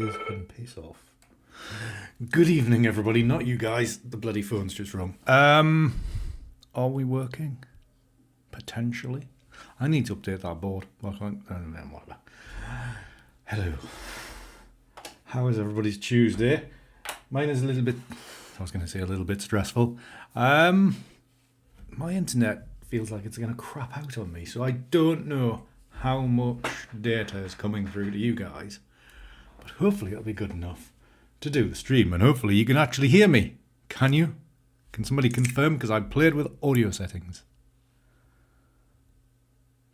please can piss off. Good evening, everybody. Not you guys. The bloody phone's just wrong. Are we working? Potentially. I need to update that board. Whatever. Hello. How is everybody's Tuesday? Mine is a little bit, I was going to say a little bit stressful. My internet feels like it's going to crap out on me, so I don't know how much data is coming through to you guys. But hopefully it'll be good enough to do the stream, and hopefully you can actually hear me. Can you? Can somebody confirm? Because I played with audio settings.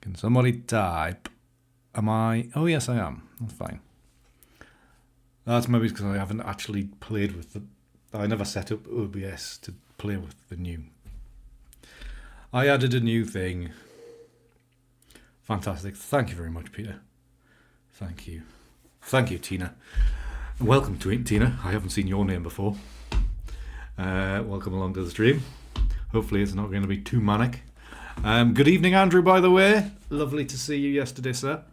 Can somebody type? Am I? Oh yes, I am. That's fine. That's maybe because I haven't actually played with the... I never set up OBS to play with the new. I added a new thing. Fantastic. Thank you very much, Peter. Thank you. Thank you, Tina. Welcome to it, Tina. I haven't seen your name before. Welcome along to the stream. Hopefully it's not going to be too manic. Good evening, Andrew, by the way. Lovely to see you yesterday, sir.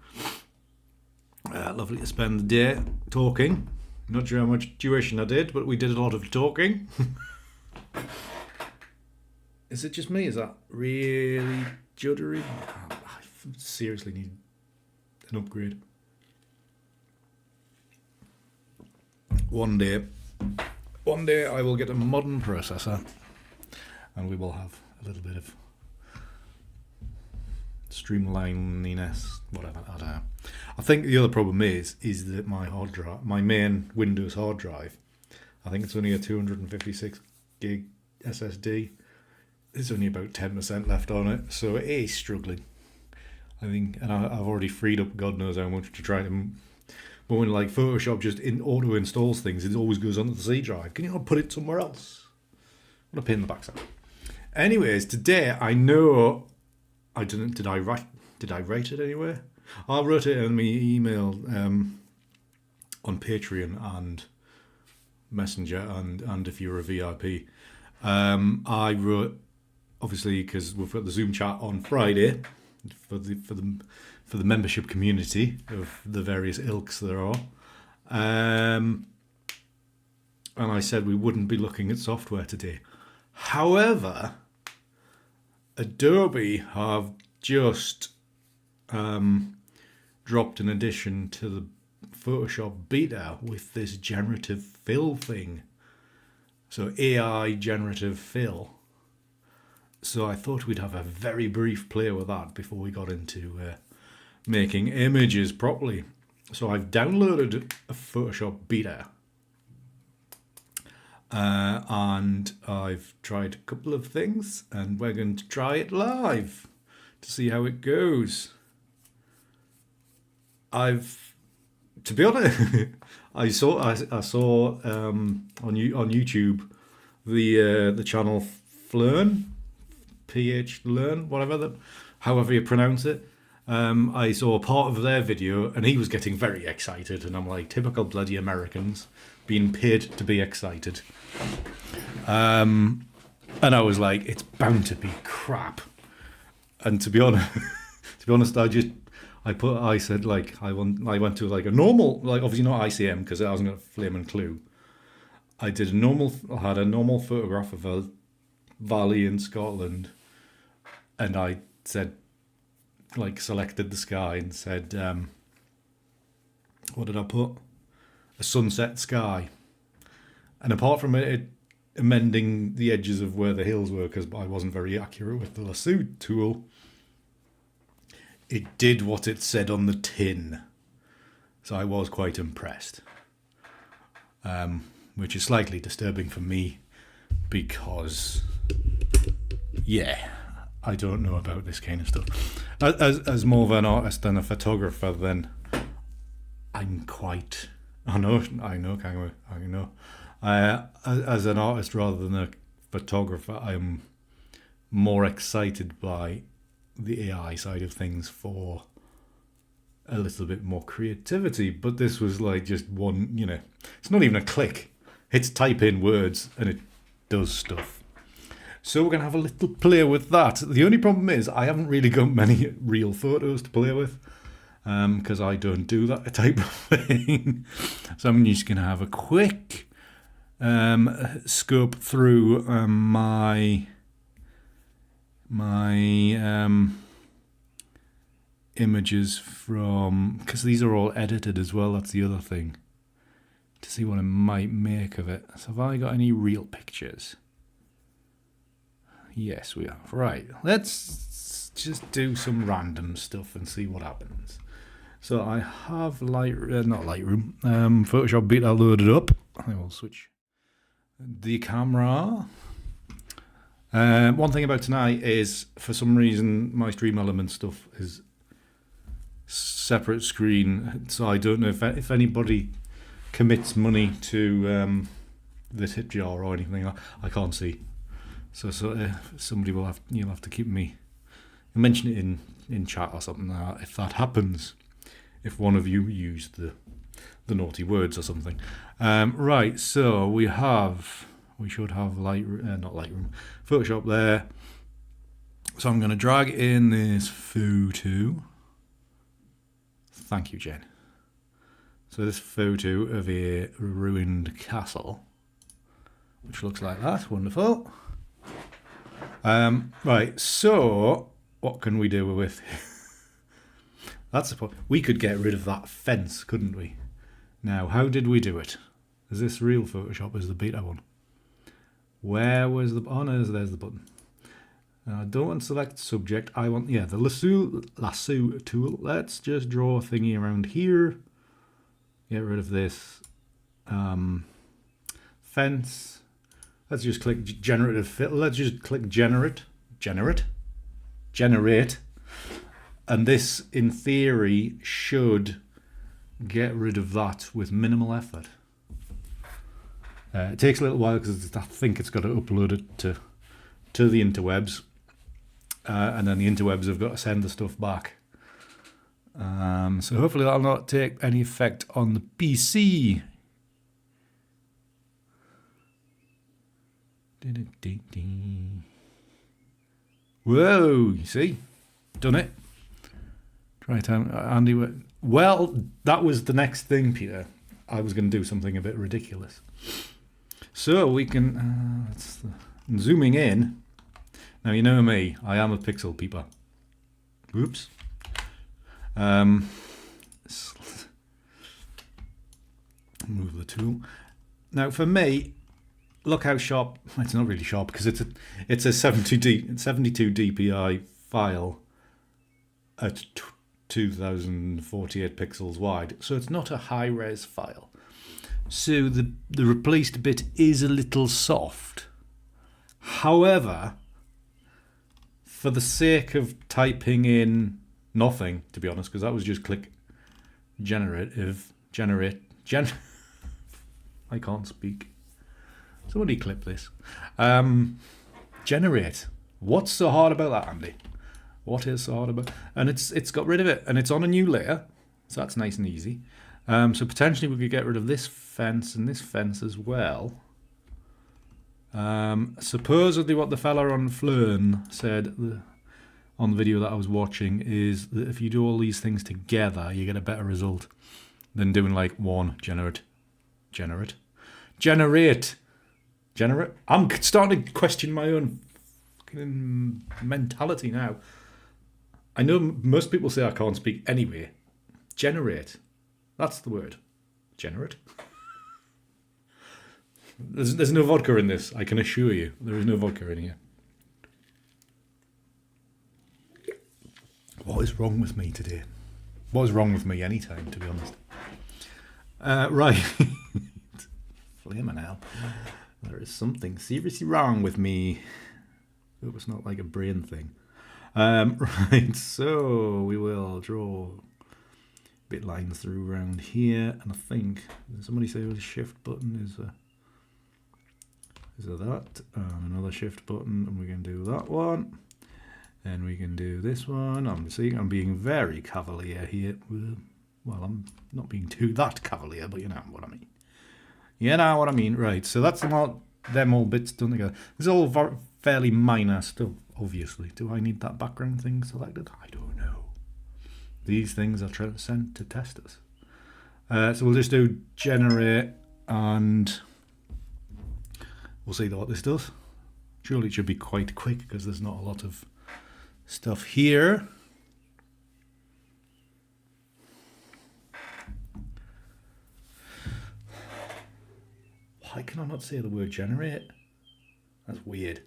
Lovely to spend the day talking. Not sure how much tuition I did, but we did a lot of talking. Is it just me? Is that really juddery? I seriously need an upgrade. One day I will get a modern processor and we will have a little bit of streamlininess, whatever, I don't know. I think the other problem is that my hard drive, my main Windows hard drive, I think it's only a 256 gig SSD. There's only about 10% left on it, so it is struggling. I think, and I've already freed up God knows how much to try to... But when like Photoshop just auto installs things, it always goes onto the C drive. Can you not put it somewhere else? What a pain in the backside. Anyways, today I know I didn't. Did I write it anywhere? I wrote it in my email on Patreon and Messenger and if you're a VIP. I wrote, obviously, because we've got the Zoom chat on Friday for the membership community of the various ilks there are. And I said we wouldn't be looking at software today. However, Adobe have just dropped an addition to the Photoshop beta with this Generative Fill thing. So AI Generative Fill. So I thought we'd have a very brief play with that before we got into making images properly. So I've downloaded a Photoshop beta. And I've tried a couple of things, and we're going to try it live to see how it goes. To be honest, I saw on YouTube the channel Flern, PH Learn, whatever however you pronounce it. I saw part of their video, and he was getting very excited, and I'm like, typical bloody Americans being paid to be excited. And I was like, it's bound to be crap. And to be honest, I said like I went to like a normal, like obviously not ICM because I wasn't got a flaming clue. I had a normal photograph of a valley in Scotland, and I said, like, selected the sky and said, what did I put? A sunset sky. And apart from it amending the edges of where the hills were, because I wasn't very accurate with the lasso tool, it did what it said on the tin. So I was quite impressed. Which is slightly disturbing for me because, yeah, I don't know about this kind of stuff. As more of an artist than a photographer, then I'm quite... I know. As an artist rather than a photographer, I'm more excited by the AI side of things for a little bit more creativity. But this was like just one, it's not even a click. It's type in words and it does stuff. So we're going to have a little play with that. The only problem is I haven't really got many real photos to play with. because I don't do that type of thing. So I'm just going to have a quick scope through my images from, because these are all edited as well, that's the other thing, to see what I might make of it. So have I got any real pictures? Yes, we have. Right, let's just do some random stuff and see what happens. So I have Photoshop beta loaded up. I will switch the camera. One thing about tonight is, for some reason, my Stream Element stuff is separate screen, so I don't know if anybody commits money to the tip jar or anything. I can't see. So somebody will you'll have to keep me, mention it in chat or something if that happens. If one of you used the naughty words or something. Right, so we should have Photoshop there. So I'm going to drag in this photo. Thank you, Jen. So this photo of a ruined castle, which looks like that. Wonderful. Right, so what can we do with that's the point. We could get rid of that fence, couldn't we? Now, how did we do it? Is this real Photoshop? Is the beta one? Where was the... Oh, no, there's the button. I don't want to select subject. I want, the lasso tool. Let's just draw a thingy around here. Get rid of this fence. Let's just click Generative Fill. Let's just click Generate. And this, in theory, should get rid of that with minimal effort. It takes a little while because I think it's got to upload it to the interwebs. And then the interwebs have got to send the stuff back. So hopefully that'll not take any effect on the PC. Whoa, you see? Done it. Try time, Andy. Well, that was the next thing, Peter. I was going to do something a bit ridiculous. So we can, zooming in. Now, you know me, I am a pixel peeper. Oops. Move the tool. Now, for me, look how sharp. It's not really sharp because it's a 72 dpi file at 2048 pixels wide, so it's not a high-res file. So the replaced bit is a little soft. However, for the sake of typing in nothing, to be honest, because that was just click generate. I can't speak. Somebody clip this. Generate. What's so hard about that, Andy? What is so hard about? And it's got rid of it, and it's on a new layer, so that's nice and easy. So potentially we could get rid of this fence and this fence as well. Supposedly what the fella on Flern said on the video that I was watching is that if you do all these things together, you get a better result than doing like one generate. I'm starting to question my own fucking mentality now. I know most people say I can't speak anyway. Generate. That's the word. Generate. There's no vodka in this, I can assure you. There is no vodka in here. What is wrong with me today? What is wrong with me anytime, to be honest? Right. Flaming hell. There is something seriously wrong with me. Hope it's not like a brain thing. Right, so we will draw bit lines through around here, and I think somebody say the shift button is that, another shift button, and we can do that one, and we can do this one. I'm being very cavalier here. Well, I'm not being too that cavalier, but you know what I mean. You know what I mean, right? So that's them all bits done together. This is all fairly minor stuff, obviously. Do I need that background thing selected? I don't know. These things are sent to test us. So we'll just do generate and we'll see what this does. Surely it should be quite quick because there's not a lot of stuff here. Why can I not say the word generate? That's weird.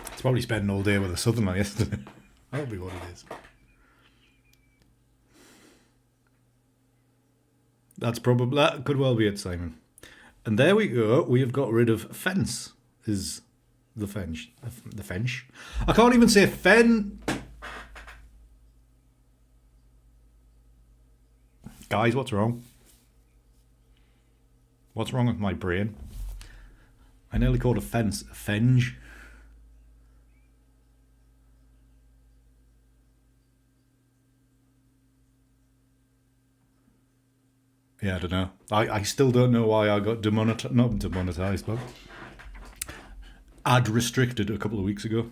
It's probably spending all day with a southerner yesterday. That'll be what it is. That could well be it, Simon. And there we go. We have got rid of fence. Is the fence? The fence? I can't even say fen. Guys, what's wrong? What's wrong with my brain? I nearly called a fence a fenge. Yeah, I don't know. I still don't know why I got not demonetized, but ad restricted a couple of weeks ago.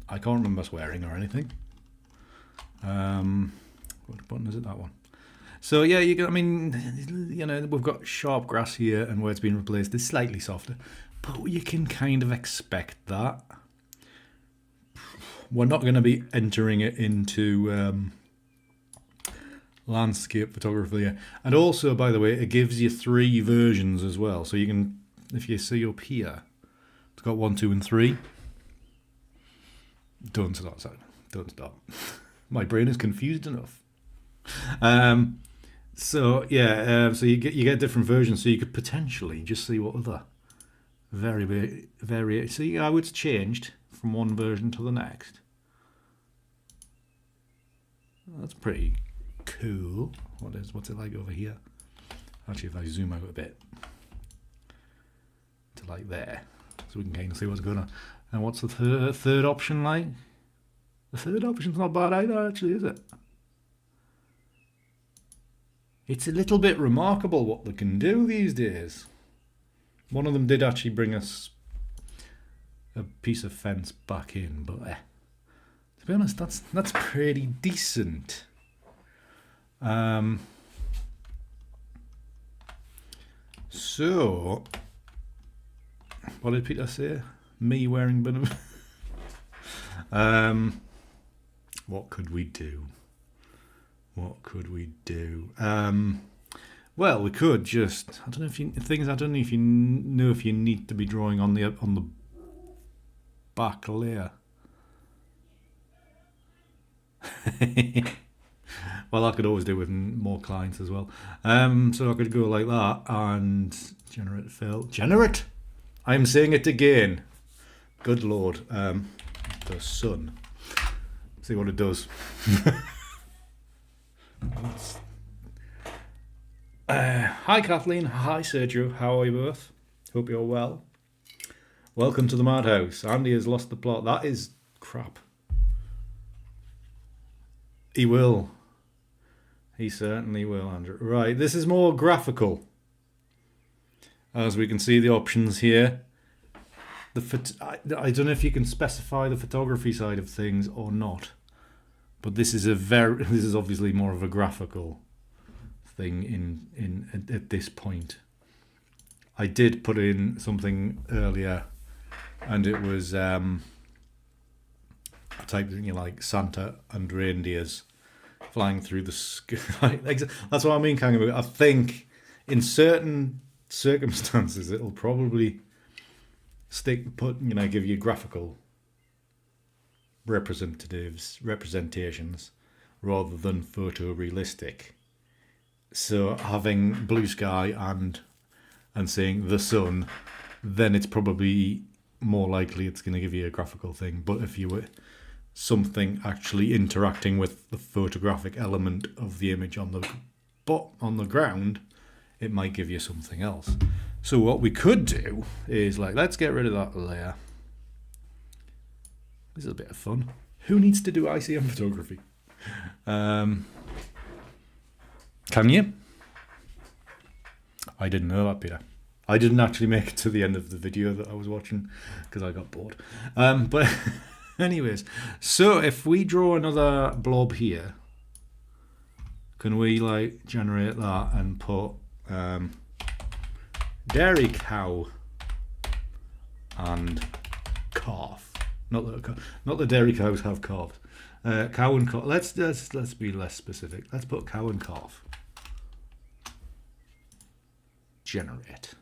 I can't remember swearing or anything. What button is it? That one. So yeah, I mean, you know, we've got sharp grass here, and where it's been replaced is slightly softer, but you can kind of expect that. We're not going to be entering it into landscape photography here. And also, by the way, it gives you 3 versions as well. So you can, if you see up here, it's got 1, 2, and 3. Don't stop. Don't stop. My brain is confused enough. So yeah, so you get different versions, so you could potentially just see what other very see how it's changed from one version to the next. That's pretty cool. What's it like over here? Actually, if I zoom out a bit to like there, so we can kind of see what's going on. And what's the third option like? The third option's not bad either, actually, is it? It's a little bit remarkable what they can do these days. One of them did actually bring us a piece of fence back in, but to be honest, that's pretty decent. So, what did Peter say? Me wearing banana. What could we do? What could we do? Well, we could just. I don't know if you know if you need to be drawing on the back layer. Well, I could always do with more clients as well. So I could go like that and generate fill. Generate. I'm saying it again. Good Lord. The sun. See what it does. Hi Kathleen, hi Sergio, how are you both? Hope you're well. Welcome to the madhouse. Andy has lost the plot. That is crap. He will. He certainly will, Andrew. Right, this is more graphical. As we can see the options here. I don't know if you can specify the photography side of things or not. But this is obviously more of a graphical thing at this point. I did put in something earlier, and it was I typed in like Santa and reindeers flying through the sky. That's what I mean, Kangaroo. I think in certain circumstances it'll probably give you graphical representations rather than photorealistic. So having blue sky and saying the sun, then it's probably more likely it's going to give you a graphical thing. But if you were something actually interacting with the photographic element of the image on the ground, it might give you something else. So what we could do is let's get rid of that layer. This is a bit of fun. Who needs to do ICM photography? Can you? I didn't know that, Peter. I didn't actually make it to the end of the video that I was watching because I got bored. But anyways, so if we draw another blob here, can we like generate that and put dairy cow and calf? Not that dairy cows have calves. Cow and calf. Let's be less specific. Let's put cow and calf. Generate.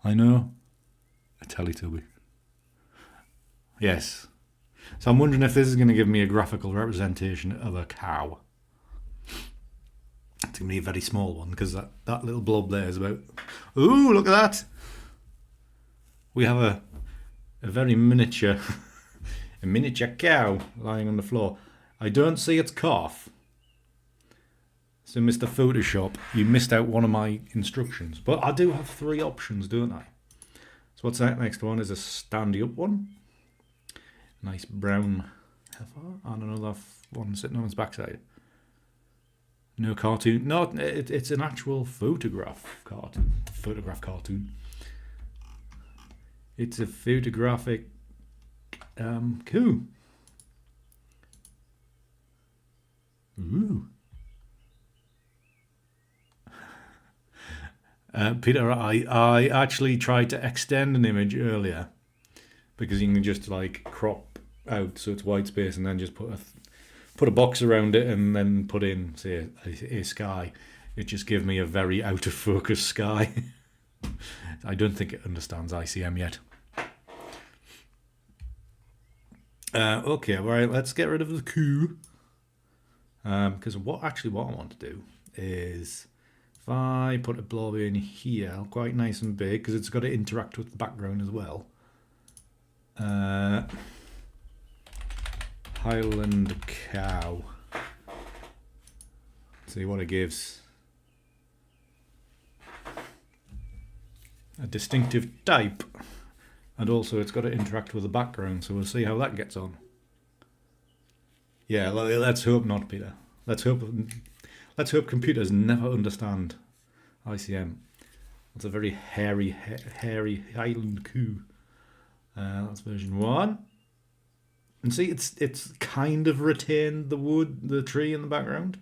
I know. A Teletubby. Yes. So I'm wondering if this is going to give me a graphical representation of a cow. It's going to be a very small one because that little blob there is about... Ooh, look at that! We have a very miniature... a miniature cow lying on the floor. I don't see its calf. So Mr. Photoshop, you missed out one of my instructions. But I do have 3 options, don't I? So what's that next one? Is a standy up one. Nice brown heifer. And another one sitting on its backside. No cartoon. No, it's an actual photograph cartoon. Photograph cartoon. It's a photographic coup. Ooh. Peter, I actually tried to extend an image earlier because you can just like crop out so it's white space and then just put a box around it and then put in, say, a sky. It just gave me a very out of focus sky. I don't think it understands ICM yet. Okay, right, let's get rid of the coup. Because what I want to do is... If I put a blob in here, quite nice and big, because it's got to interact with the background as well. Highland cow. See what it gives. A distinctive type. And also it's got to interact with the background, so we'll see how that gets on. Yeah, let's hope not, Peter. Let's hope computers never understand ICM. It's a very hairy Highland coup. That's version 1. And see, it's kind of retained the tree in the background.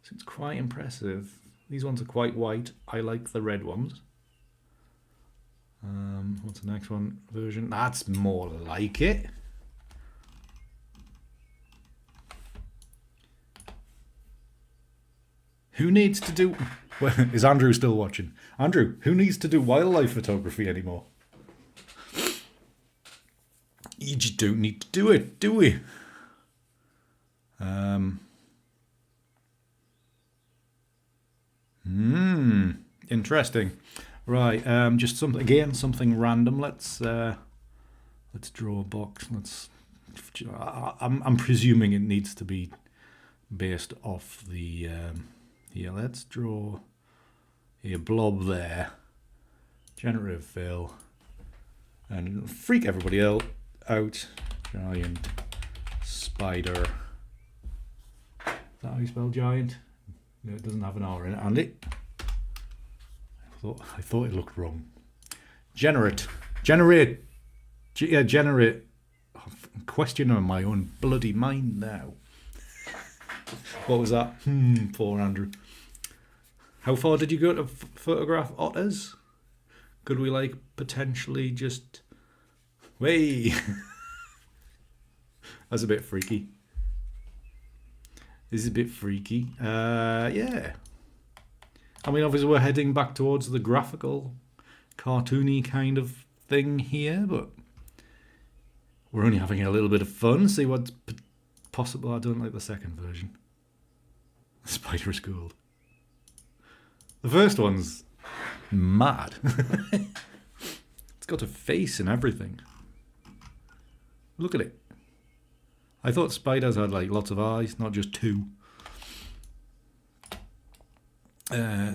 So it's quite impressive. These ones are quite white. I like the red ones. What's the next one? Version? That's more like it. Who needs to do... Well, is Andrew still watching? Andrew, who needs to do wildlife photography anymore? You just don't need to do it, do we? Interesting. Right, just something random. Let's draw a box. I'm presuming it needs to be based off the... Here, let's draw a blob there. Generative fill. And freak everybody else out. Giant spider. Is that how you spell giant? No, it doesn't have an R in it, and it. I thought it looked wrong. Generate. I'm questioning my own bloody mind now. What was that? Poor Andrew. How far did you go to photograph otters? Could we like potentially just... Way. That's a bit freaky. This is a bit freaky. Yeah. I mean, obviously we're heading back towards the graphical, cartoony kind of thing here, but we're only having a little bit of fun. See what's possible. I don't like the second version. The spider is gold. The first one's mad. It's got a face and everything. Look at it. I thought spiders had like lots of eyes, not just 2.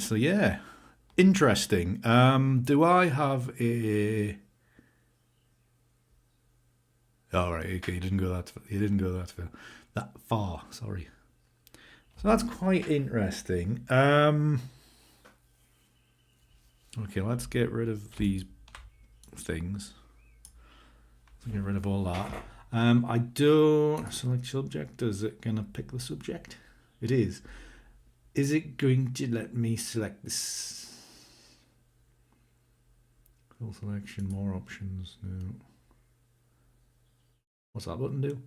So yeah, interesting. Do I have a... Oh, right, okay, he didn't go that far. Sorry. So that's quite interesting. Okay, let's get rid of these things. Let's get rid of all that. I don't select subject. Is it going to pick the subject? It is. Is it going to let me select this? Full selection, more options. No. What's that button do?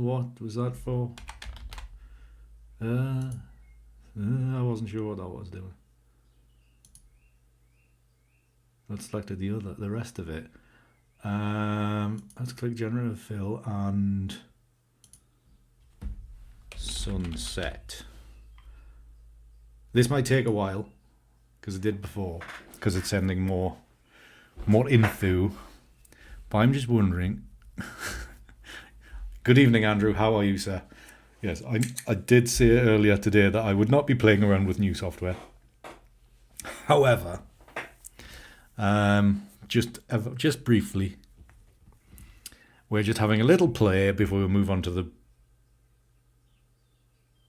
What was that for? I wasn't sure what that was doing. Let's select the rest of it. Let's click Generative Fill and Sunset. This might take a while because it did before, because it's sending more info. But I'm just wondering. Good evening, Andrew. How are you, sir? Yes, I did say earlier today that I would not be playing around with new software. However, just briefly, we're just having a little play before we move on to the.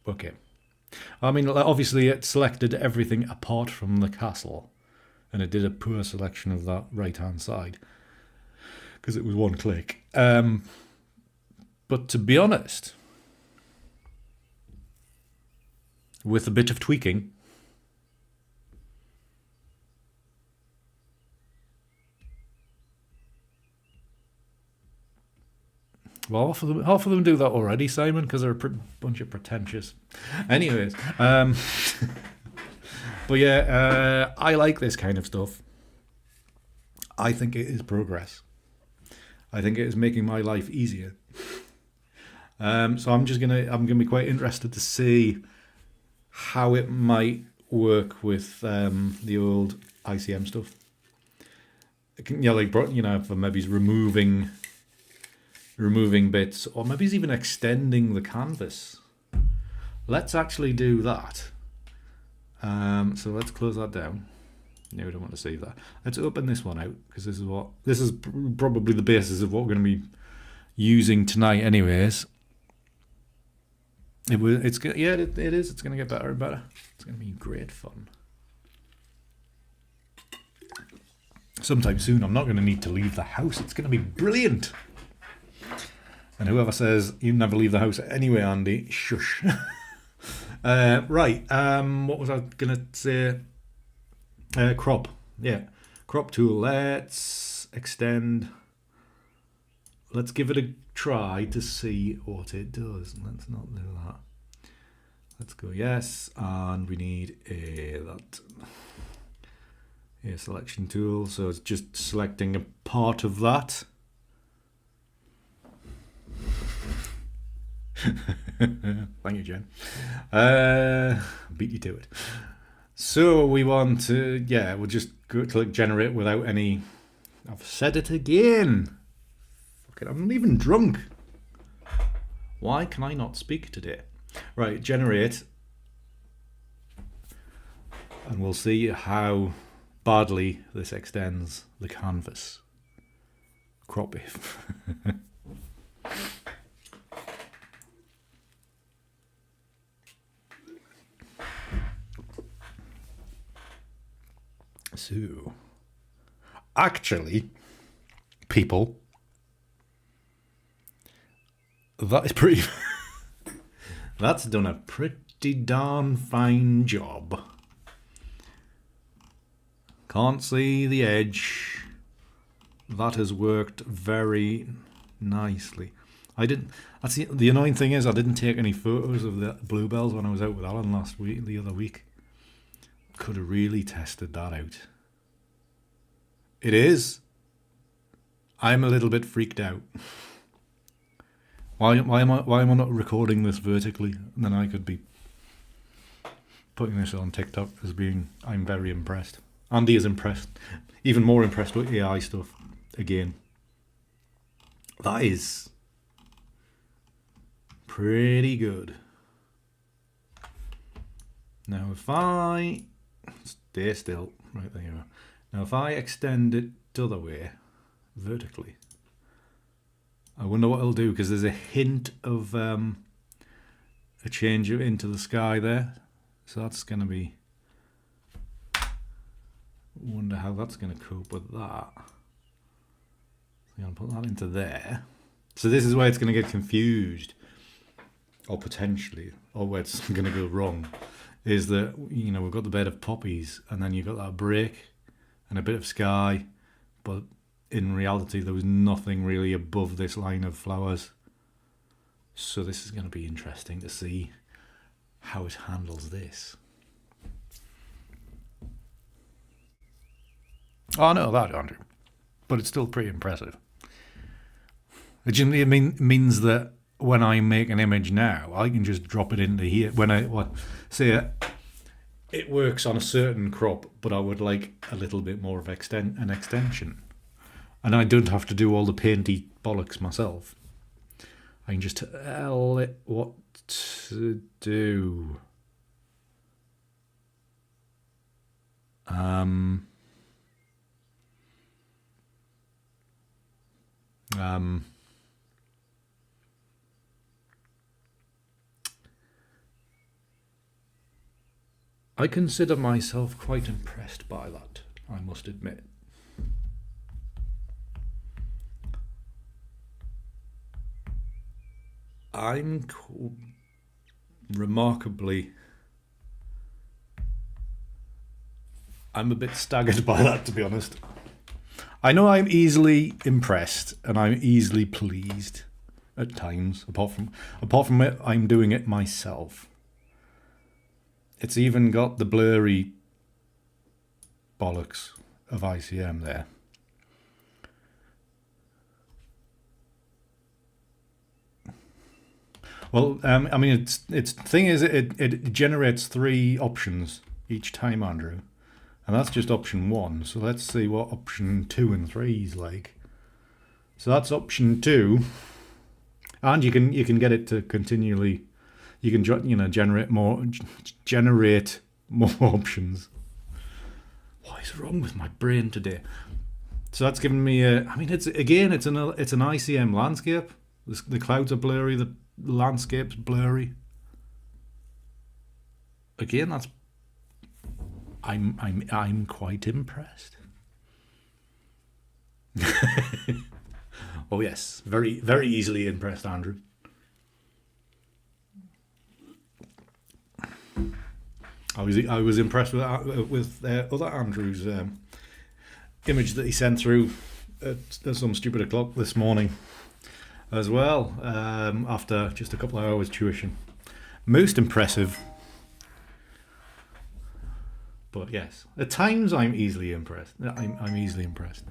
Okay. I mean, obviously it selected everything apart from the castle, and it did a poor selection of that right-hand side because it was one click. But to be honest, with a bit of tweaking, well, half of them do that already, Simon, because they're a bunch of pretentious. Anyways, but yeah, I like this kind of stuff. I think it is progress. I think it is making my life easier. So I'm gonna be quite interested to see how it might work with the old ICM stuff. For maybe removing bits, or maybe it's even extending the canvas. Let's actually do that. So let's close that down. No, we don't want to save that. Let's open this one out, because this is probably the basis of what we're going to be using tonight anyways. It is. It's going to get better and better. It's going to be great fun. Sometime soon, I'm not going to need to leave the house. It's going to be brilliant. And whoever says you never leave the house anyway, Andy, shush. Right. What was I going to say? Crop. Yeah. Crop tool. Let's extend. Let's give it a try to see what it does. Let's not do that. Let's go yes, and we need a selection tool. So it's just selecting a part of that. Thank you, Jen. Beat you to it. So we want to, we'll just go click generate without any. I've said it again. I'm not even drunk. Why can I not speak today? Right, generate. And we'll see how badly this extends the canvas. Crop beef. So, actually, people, that is pretty. That's done a pretty darn fine job. Can't see the edge. That has worked very nicely. That's the annoying thing is I didn't take any photos of the bluebells when I was out with Alan the other week. Could have really tested that out. It is. I'm a little bit freaked out. Why am I not recording this vertically? And then I could be putting this on TikTok as being I'm very impressed. Andy is impressed. Even more impressed with AI stuff. Again. That is pretty good. Now if I stay still, right there you are. Now if I extend it the other way, vertically. I wonder what it'll do, because there's a hint of a change into the sky there. So that's going to be... wonder how that's going to cope with that. I'm going to put that into there. So this is where it's going to get confused. Or potentially. Or where it's going to go wrong. Is that, you know, we've got the bed of poppies. And then you've got that break. And a bit of sky. But in reality, there was nothing really above this line of flowers. So this is going to be interesting to see how it handles this. Oh, I know that, Andrew. But it's still pretty impressive. It means that when I make an image now, I can just drop it into here. When I say it works on a certain crop, but I would like a little bit more of an extension. And I don't have to do all the painty bollocks myself. I can just tell it what to do. I consider myself quite impressed by that, I must admit. I'm a bit staggered by that, to be honest. I know I'm easily impressed and I'm easily pleased at times. Apart from it, I'm doing it myself. It's even got the blurry bollocks of ICM there. Well, I mean, its thing is it generates 3 options each time, Andrew, and that's just option 1. So let's see what option 2 and 3 is like. So that's option 2, and you can get it to continually, you can generate more options. What is wrong with my brain today? So that's given me a. I mean, it's an ICM landscape. The clouds are blurry. The landscape's blurry. Again, that's. I'm quite impressed. Oh yes, very very easily impressed, Andrew. I was impressed with other Andrew's image that he sent through at some stupid o'clock this morning as well, after just a couple of hours tuition. Most impressive. But yes, at times I'm easily impressed. I'm easily impressed.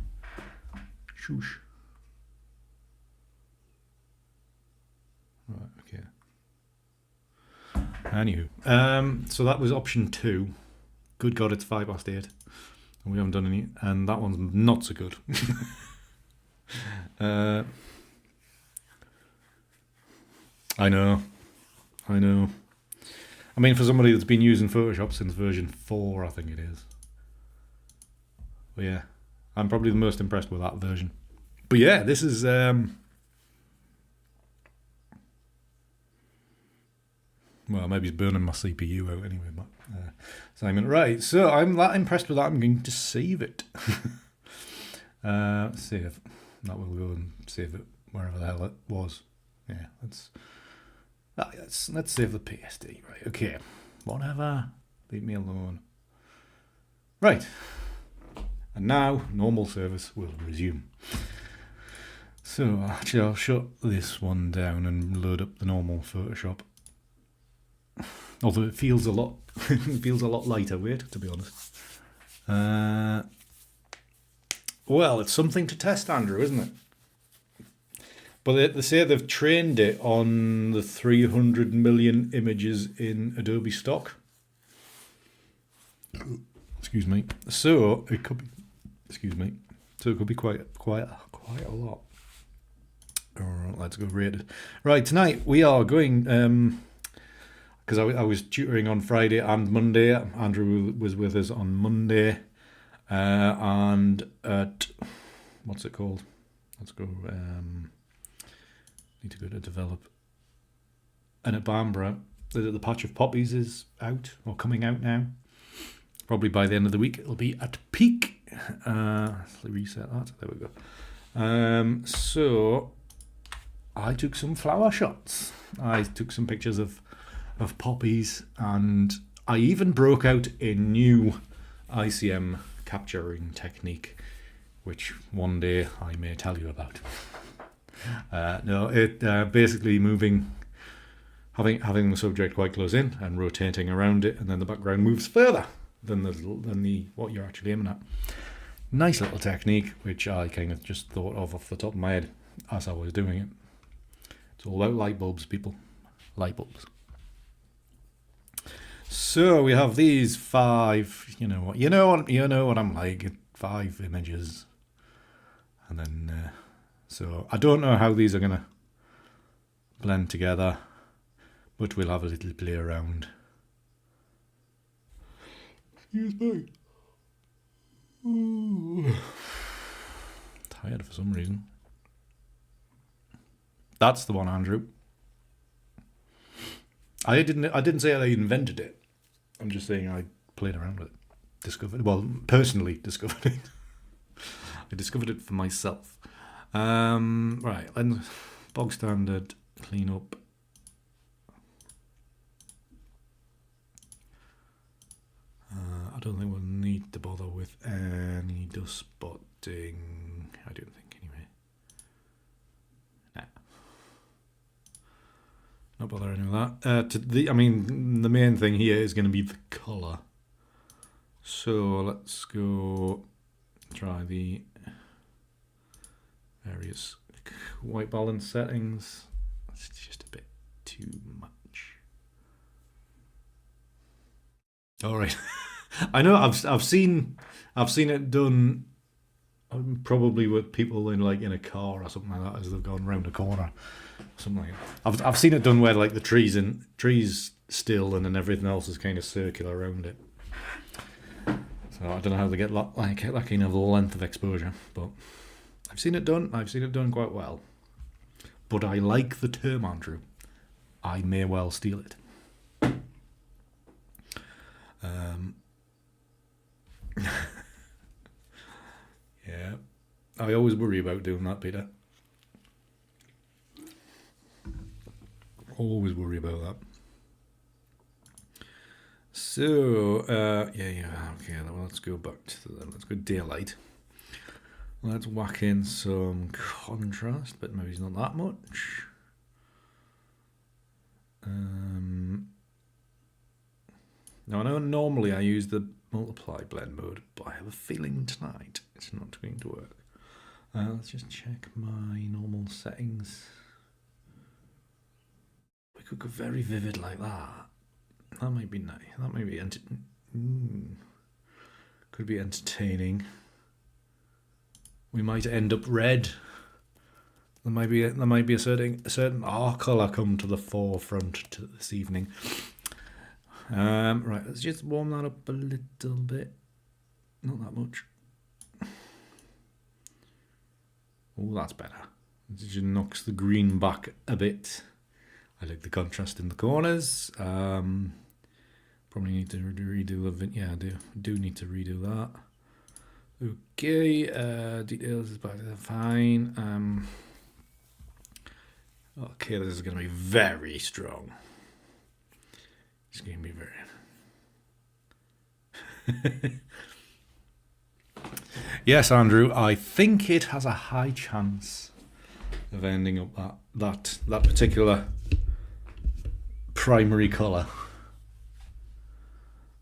Shoosh. Right, okay. Anywho, so that was option 2. Good God, it's 8:05, and we haven't done any, and that one's not so good. I know. I mean, for somebody that's been using Photoshop since version 4, I think it is. But yeah, I'm probably the most impressed with that version. But yeah, this is... well, maybe it's burning my CPU out anyway. But, Simon, right, so I'm that impressed with that, I'm going to save it. Save. That will go and save it wherever the hell it was. Yeah, let's save the PSD. Right, okay. Whatever. Leave me alone. Right. And now, normal service will resume. So, actually, I'll shut this one down and load up the normal Photoshop. Although it feels a lot lighter weight, to be honest. Well, it's something to test, Andrew, isn't it? But they say they've trained it on the 300 million images in Adobe stock. Excuse me. So it could be. Excuse me. So it could be quite a lot. All right, let's go rate it. Right, tonight we are going. Because I was tutoring on Friday and Monday. Andrew was with us on Monday, and at what's it called? Let's go. Need to go to develop. And at Bamborough, the patch of poppies is out or coming out now. Probably by the end of the week, it'll be at peak. Let's reset that. There we go. So I took some flower shots. I took some pictures of poppies, and I even broke out a new ICM capturing technique, which one day I may tell you about. No, it basically having the subject quite close in and rotating around it, and then the background moves further than the what you're actually aiming at. Nice little technique, which I kind of just thought of off the top of my head as I was doing it. It's all about light bulbs, people. Light bulbs. So we have these 5. You know what I'm like. 5 images, and then so I don't know how these are gonna blend together, but we'll have a little play around. Excuse me. Ooh. Tired for some reason. That's the one, Andrew. I didn't say I invented it. I'm just saying I played around with it. Personally discovered it. I discovered it for myself. Right, then bog standard clean up. I don't think we'll need to bother with any dust spotting. I don't think, anyway. Nah. Not bothering with that. The main thing here is going to be the colour. So let's go try the various white balance settings. It's just a bit too much. All right. I know I've seen it done probably with people in a car or something like that as they've gone round a corner, something like that. I've seen it done where the trees still and then everything else is kind of circular around it. So I don't know how they get that kind of length of exposure, but I've seen it done. I've seen it done quite well. But I like the term, Andrew. I may well steal it. Yeah, I always worry about doing that, Peter. Always worry about that. So, okay, well, let's go back to let's go daylight. Let's whack in some contrast, but maybe it's not that much. Now, I know normally I use the multiply blend mode, but I have a feeling tonight it's not going to work. Let's just check my normal settings. We could go very vivid like that. That might be nice. That might be could be entertaining. We might end up red. There might be a certain colour come to the forefront this evening. Right, let's just warm that up a little bit. Not that much. Oh, that's better. It just knocks the green back a bit. I like the contrast in the corners. Probably need to redo the yeah, I do need to redo that. Okay, details is back to fine. Okay, this is going to be very strong. It's going to be very... Yes, Andrew, I think it has a high chance of ending up that particular primary colour.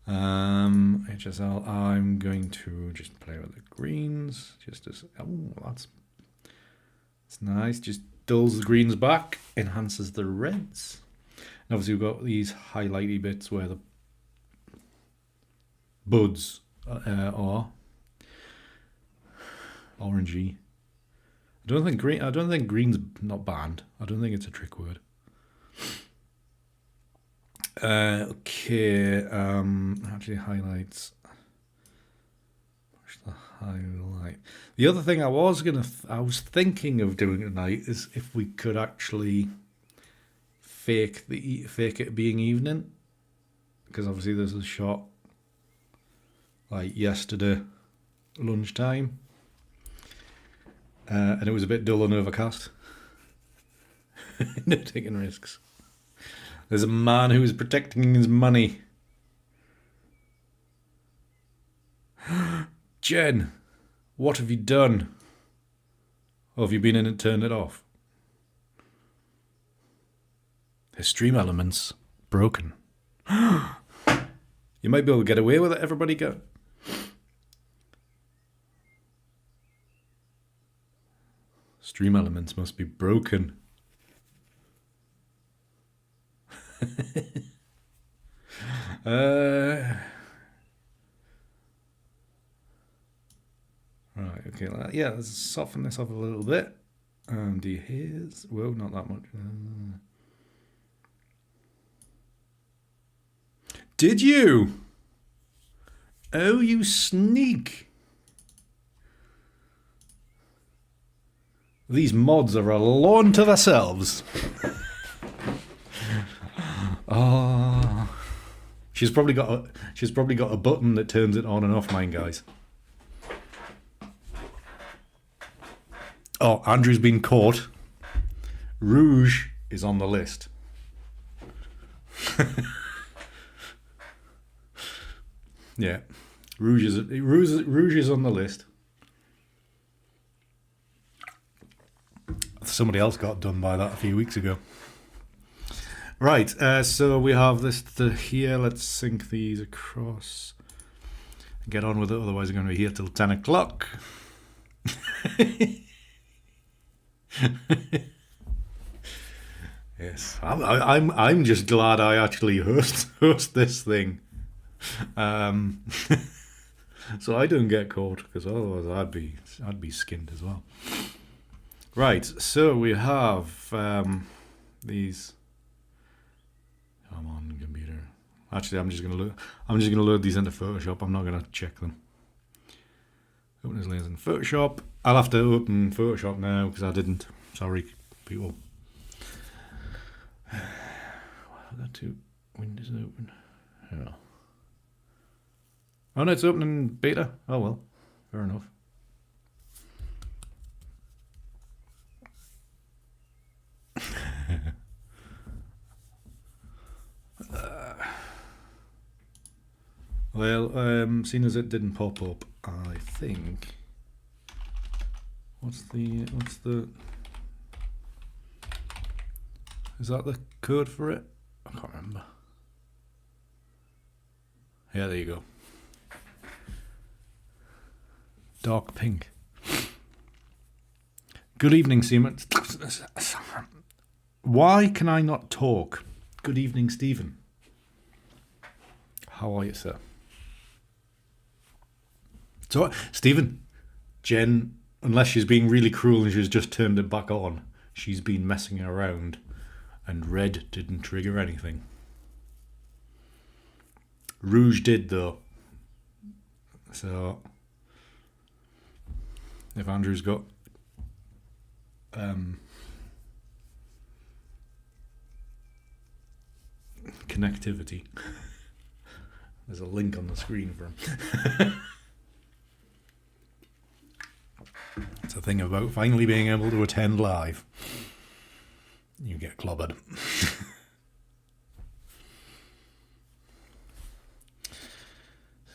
HSL, I'm going to just play with the greens, just as that's nice. Just dulls the greens back, enhances the reds. And obviously we've got these highlighty bits where the buds are orangey. I don't think green's not banned. I don't think it's a trick word. Okay, actually highlights. Push the highlight. The other thing I was thinking of doing tonight is if we could actually fake it being evening, because obviously there's a shot like yesterday lunchtime, and it was a bit dull and overcast. No taking risks. There's a man who is protecting his money. Jen, what have you done? Or have you been in and turned it off? His stream elements broken. You might be able to get away with it, everybody go. Stream elements must be broken. Right, okay, yeah, let's soften this up a little bit. Do you hear? Well, not that much. Did you? Oh, you sneak. These mods are a law unto themselves. Oh, she's probably got a button that turns it on and off, mine, guys. Oh, Andrew's been caught. Rouge is on the list. Yeah, Rouge is on the list. Somebody else got done by that a few weeks ago. Right, so we have this here. Let's sync these across. Get on with it, otherwise we're going to be here till 10 o'clock. Yes, I'm just glad I actually host this thing, so I don't get caught, because otherwise I'd be skinned as well. Right, so we have these. Come on, computer. Actually, I'm just gonna load these into Photoshop. I'm not gonna check them. Open his layers in Photoshop. I'll have to open Photoshop now because I didn't. Sorry, people. I've got two windows open. Yeah. Oh no, it's open in beta. Oh well, fair enough. Well, seeing as it didn't pop up, I think. What's the? Is that the code for it? I can't remember. Yeah, there you go. Dark pink. Good evening, Seaman. Why can I not talk? Good evening, Stephen. How are you, sir? So, Stephen, Jen, unless she's being really cruel and she's just turned it back on, she's been messing around, and red didn't trigger anything. Rouge did, though. So, if Andrew's got connectivity, there's a link on the screen for him. It's a thing about finally being able to attend live. You get clobbered.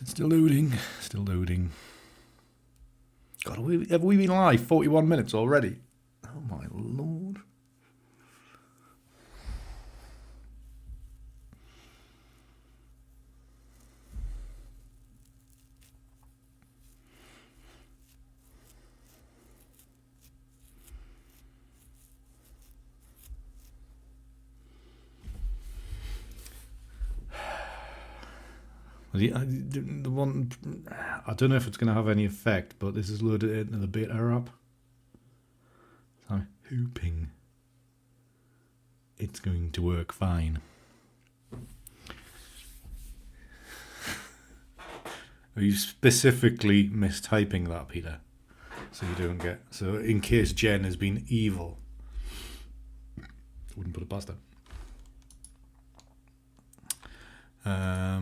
Still loading. Still loading. God, have we been live 41 minutes already? Oh my lord. The one, I don't know if it's going to have any effect, but this is loaded into the beta app. So I'm hoping it's going to work fine. Are you specifically mistyping that, Peter? So you don't get... So in case Jen has been evil. Wouldn't put it past her.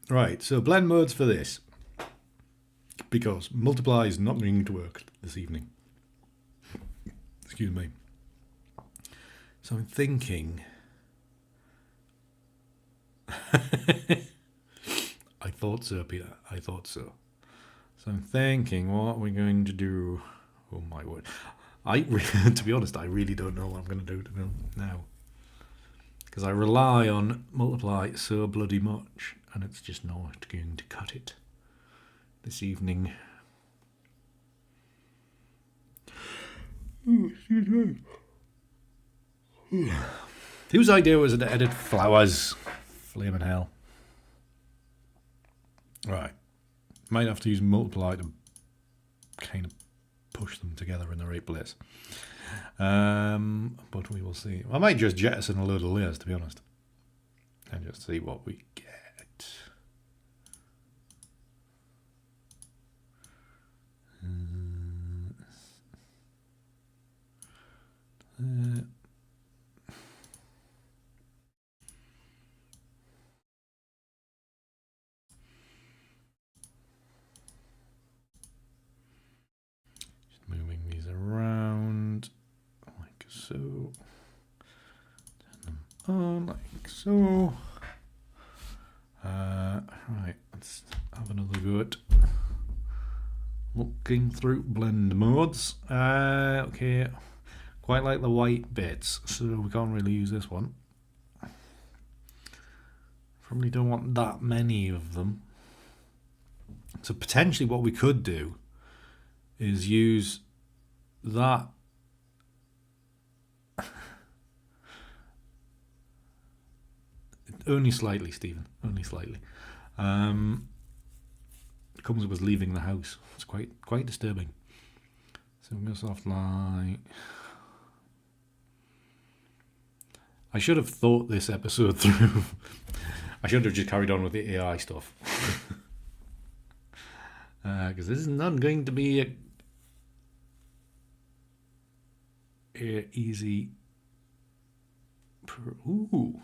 Right, so blend modes for this. Because multiply is not going to work this evening. Excuse me. So I'm thinking... I thought so, Peter. I thought so. So I'm thinking, what are we going to do? Oh my word! To be honest, I really don't know what I'm going to do now, because I rely on multiply so bloody much, and it's just not going to cut it this evening. Oh, excuse me. Whose idea was it to edit flowers? Flaming hell. Right. Might have to use multiply to kind of push them together in the right place. But we will see. I might just jettison a load of layers, to be honest. And just see what we get. Moving these around like so. Turn them on like so. Right, let's have another go at looking through blend modes. Okay, quite like the white bits, so we can't really use this one. Probably don't want that many of them. So potentially what we could do is use that only slightly, Stephen, only slightly. It comes with us leaving the house. It's quite disturbing. So we're going to soft light. I should have thought this episode through. I should have just carried on with the AI stuff. Because this is not going to be a easy. Ooh.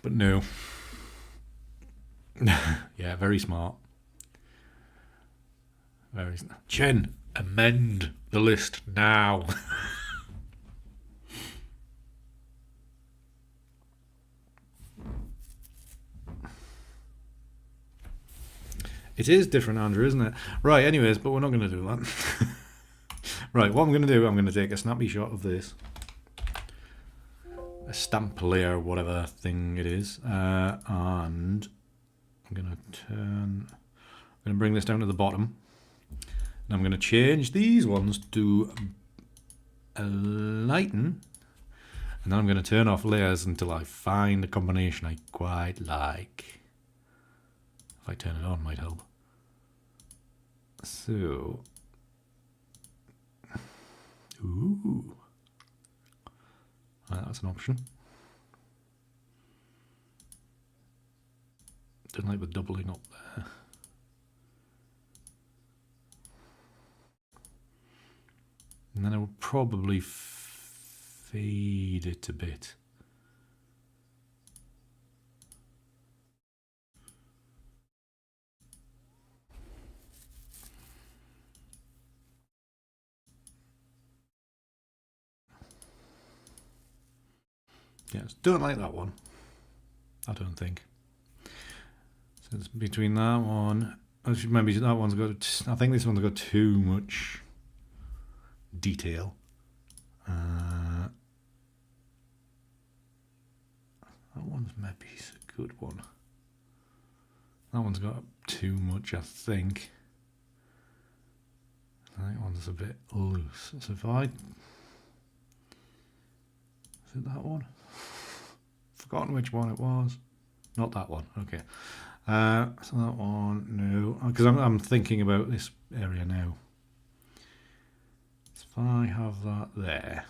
But no. Yeah, very smart. Very smart. Jen, amend the list now. It is different, Andrew, isn't it? Right, anyways, but we're not going to do that. Right, what I'm going to do, I'm going to take a snappy shot of this. A stamp layer, whatever thing it is. And I'm going to bring this down to the bottom. And I'm going to change these ones to lighten. And then I'm going to turn off layers until I find a combination I quite like. If I turn it on, might help. So, ooh, right, that's an option. Don't like the doubling up there. And then I will probably fade it a bit. Yes, don't like that one. I don't think. So it's between that one. Maybe that one's got. I think this one's got too much detail. That one's maybe a good one. That one's got too much, I think. That one's a bit loose. So if I... Is it that one? Forgotten which one it was. Not that one. Okay. So that one, no. Because I'm thinking about this area now. So if I have that there.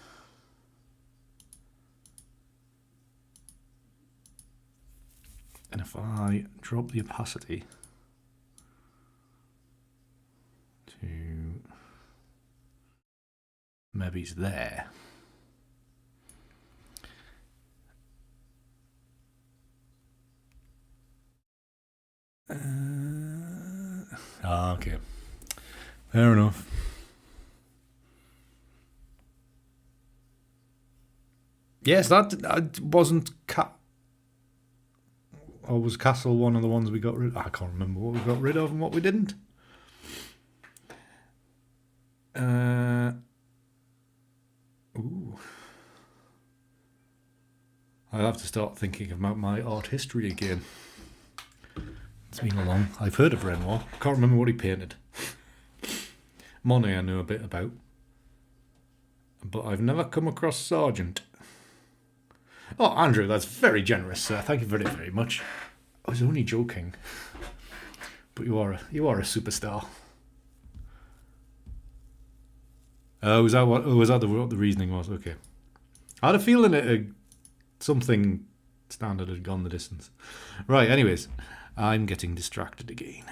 And if I drop the opacity to maybe it's there. Okay. Fair enough. Yes, that wasn't or was Castle one of the ones we got rid of? I can't remember what we got rid of and what we didn't. Ooh. I'll have to start thinking about my art history again. It's been a long. I've heard of Renoir. Can't remember what he painted. Monet I know a bit about. But I've never come across Sargent. Oh, Andrew, that's very generous, sir. Thank you very, very much. I was only joking. But you are a superstar. Was that what the reasoning was? Okay. I had a feeling something standard had gone the distance. Right, anyways. I'm getting distracted again.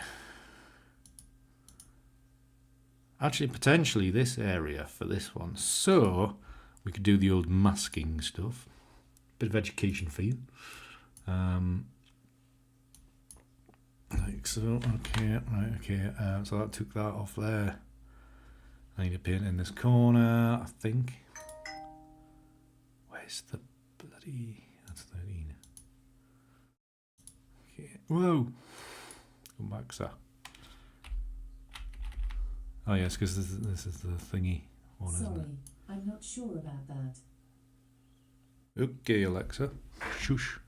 Actually, potentially this area for this one. So, we could do the old masking stuff. Bit of education for you. Like so, okay, right, okay. So that took that off there. I need to paint in this corner, I think. Where's the bloody... That's 13. Okay. Whoa! Come back, sir. Oh yes, because this is the thingy one, isn't it? Sorry, I'm not sure about that. Okay, Alexa. Shush.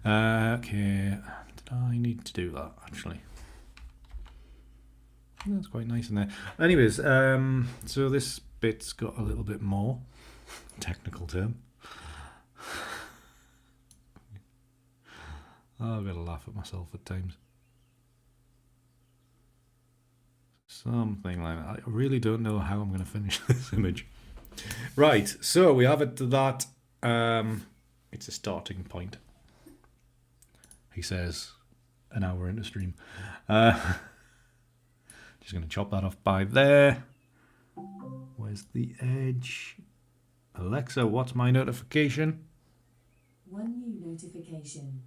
Okay. Did I need to do that, actually? That's quite nice in there. Anyways, so this bit's got a little bit more. Technical term. I've got to laugh at myself at times. Something like that. I really don't know how I'm going to finish this image. Right, so we have it to that. It's a starting point. He says an hour into stream. Just going to chop that off by there. Where's the edge? Alexa, what's my notification? One new notification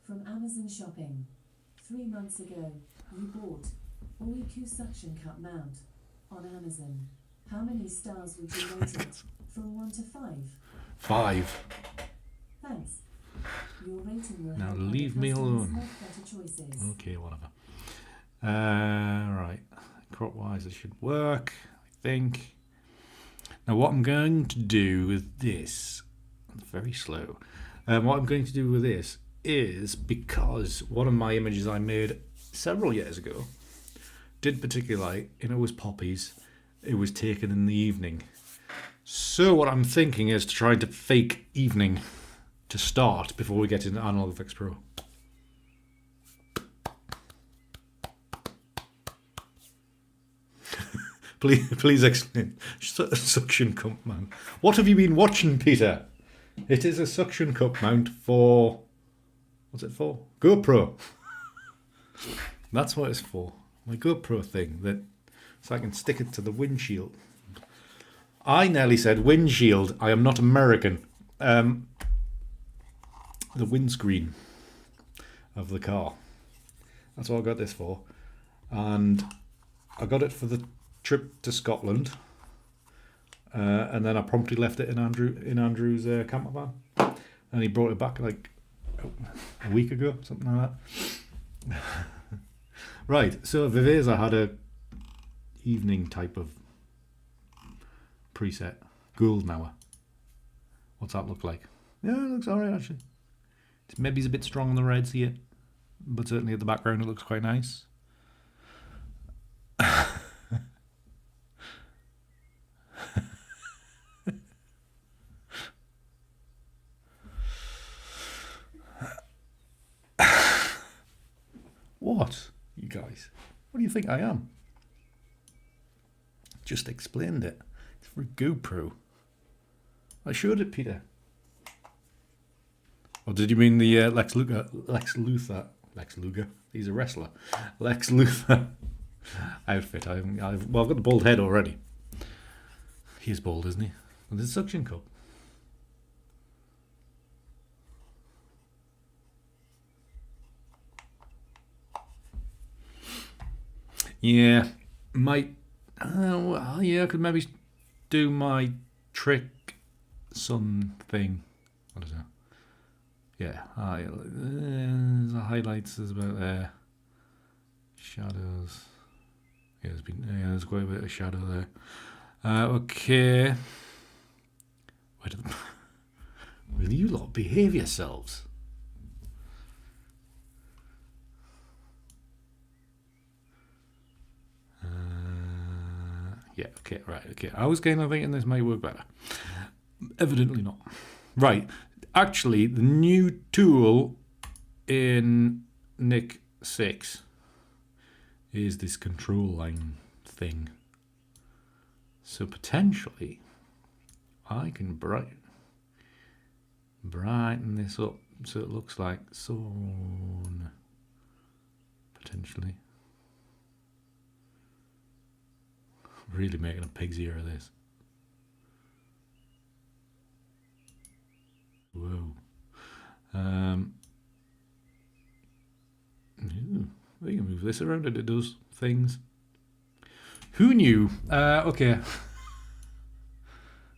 from Amazon Shopping. 3 months ago, you bought OEQ suction cup mount on Amazon. How many stars would you rate it from 1 to 5? 5. Thanks. Your rating will now help leave me alone. better choices. Okay, whatever. Right. Crop wise, it should work, I think. Now, what I'm going to do with this, it's very slow. What I'm going to do with this is because one of my images I made several years ago did particularly like, it was poppies. It was taken in the evening. So what I'm thinking is to try to fake evening to start before we get into Analog Effects Pro. Please explain. Suction cup mount. What have you been watching, Peter? It is a suction cup mount for... What's it for? GoPro. That's what it's for. My GoPro thing. So I can stick it to the windshield. I nearly said windshield. I am not American. The windscreen of the car. That's what I got this for. And I got it for the trip to Scotland, and then I promptly left it in Andrew's camper van, and he brought it back like a week ago, something like that. Right, so Viveza had a evening type of preset. Golden hour. What's that look like? Yeah, it looks alright actually. Maybe it's a bit strong on the reds here, but certainly at the background it looks quite nice. What, you guys? What do you think I am? Just explained it. It's for GoPro. I showed it, Peter. Or did you mean the Lex Luthor? He's a wrestler. Lex Luthor outfit. I've got the bald head already. He's bald, isn't he? With his suction cup. Yeah, might. Well, yeah, I could maybe do my trick sun thing. What is that? Yeah, the highlights is about there. Shadows. Yeah, there's quite a bit of shadow there. Okay. Will you lot behave yourselves? Yeah, okay, right, okay. I was kind of thinking this might work better. Evidently not. Right, actually, the new tool in Nik 6 is this control line thing. So potentially, I can brighten this up so it looks like so. Potentially. Really making a pig's ear of this. Whoa. We can move this around and it does things. Who knew? Okay.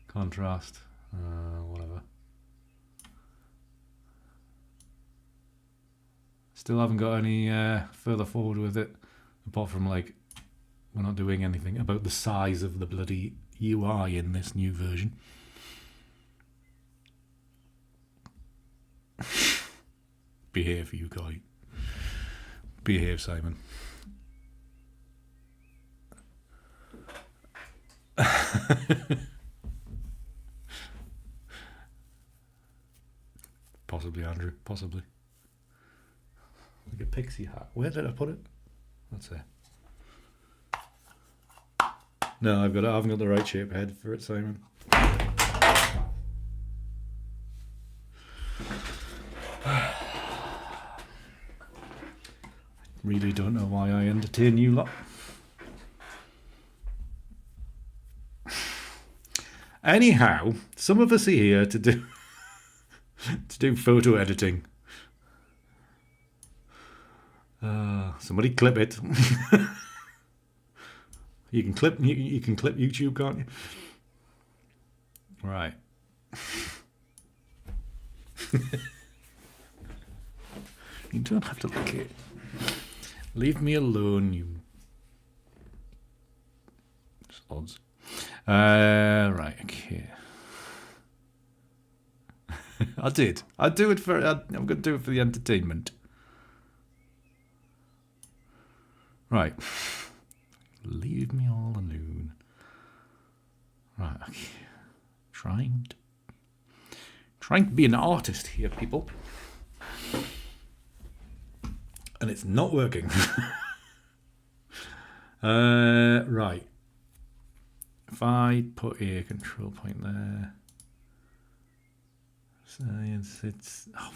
Contrast. Whatever. Still haven't got any further forward with it. Apart from like, we're not doing anything about the size of the bloody UI in this new version. Behave, you guy. Behave, Simon. Possibly, Andrew. Possibly. Like a pixie hat. Where did I put it? That's it. No, I haven't got the right shape head for it, Simon. Really don't know why I entertain you lot. Anyhow, some of us are here to do photo editing. Somebody clip it. You can clip YouTube, can't you? Right. You don't have to look it. Leave me alone, you sods. Right, okay. I did. I'm going to do it for the entertainment. Right. Leave me all alone. Right, okay. Trying to be an artist here, people. And it's not working. Right. If I put a control point there. Science, it's... Oh,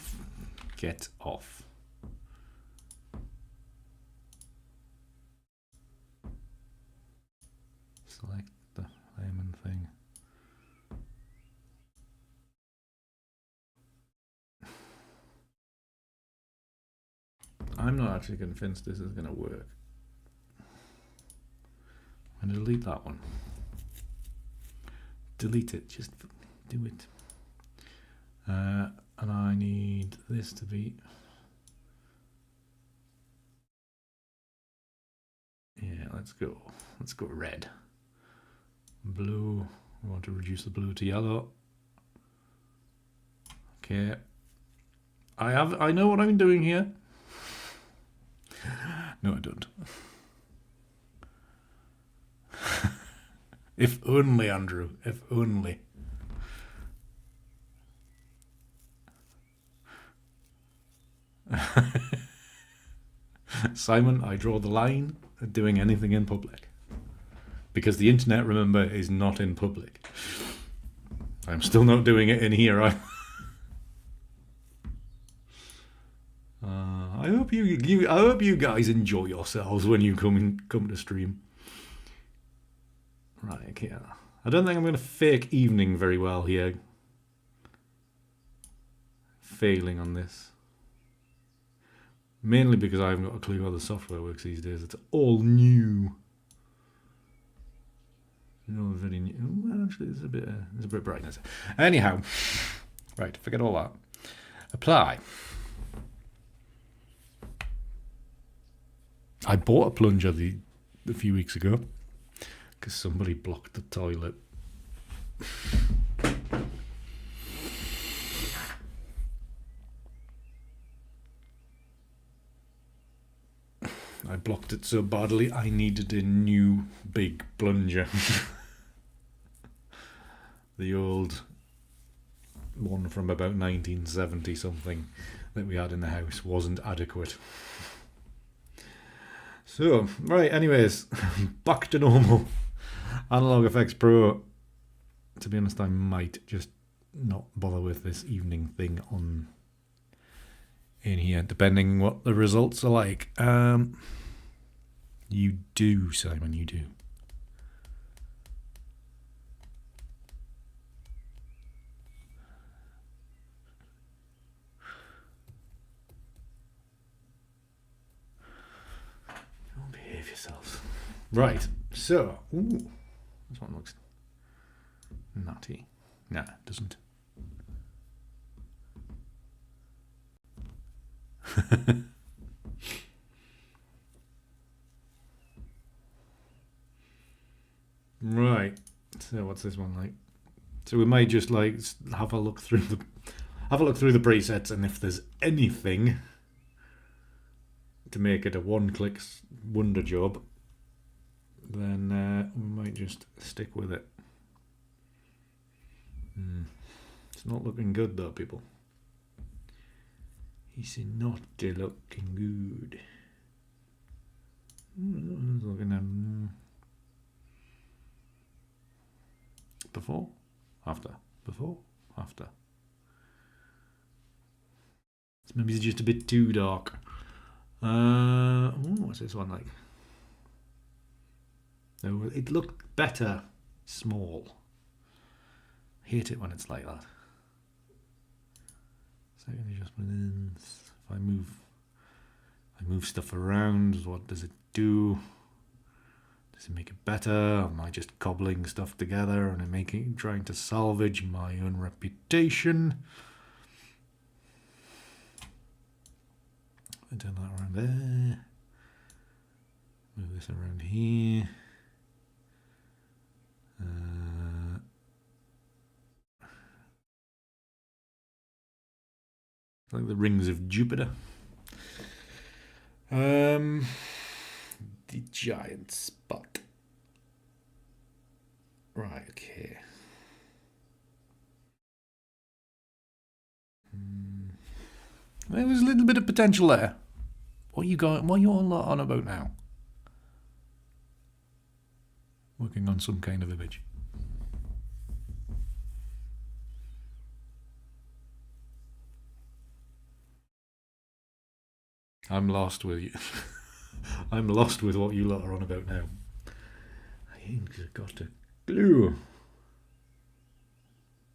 get off. Select the lemon thing. I'm not actually convinced this is going to work. I'm going to delete that one. Delete it. Just do it. And I need this to be... Yeah, let's go. Let's go red. Blue. We want to reduce the blue to yellow. Okay. I know what I'm doing here. No, I don't. If only, Andrew. If only. Simon, I draw the line at doing anything in public. Because the internet, remember, is not in public. I'm still not doing it in here. I hope I hope you guys enjoy yourselves when you come to stream. Right, okay. I don't think I'm going to fake evening very well here. Failing on this. Mainly because I haven't got a clue how the software works these days. It's all new. No, very new. Well, actually, there's a bit of brightness. Anyhow, right, forget all that. Apply. I bought a plunger a few weeks ago because somebody blocked the toilet. I blocked it so badly I needed a new big plunger. The old one from about 1970 something that we had in the house wasn't adequate. So, right, anyways, back to normal. Analog Effects Pro. To be honest, I might just not bother with this evening thing on in here, depending what the results are like. You do, Simon, you do. Don't behave yourselves. Right, so, ooh, this one looks nutty. Nah, it doesn't. Right, so what's this one like? So we might just like have a look through the presets, and if there's anything to make it a one-click wonder job, then we might just stick with it. It's not looking good though, people. It's not looking good. It's looking before, after, before, after. Maybe it's just a bit too dark. What's this one like? No, it looked better small. Hate it when it's like that. Second adjustments. If I move stuff around, what does it do? Does it make it better? Am I just cobbling stuff together and trying to salvage my own reputation? I turn that around there. Move this around here. Like the rings of Jupiter. The giant spot. Right, okay. There was a little bit of potential there. What are you all on about now? Working on some kind of image. I'm lost with you. I'm lost with what you lot are on about now. I ain't got a clue.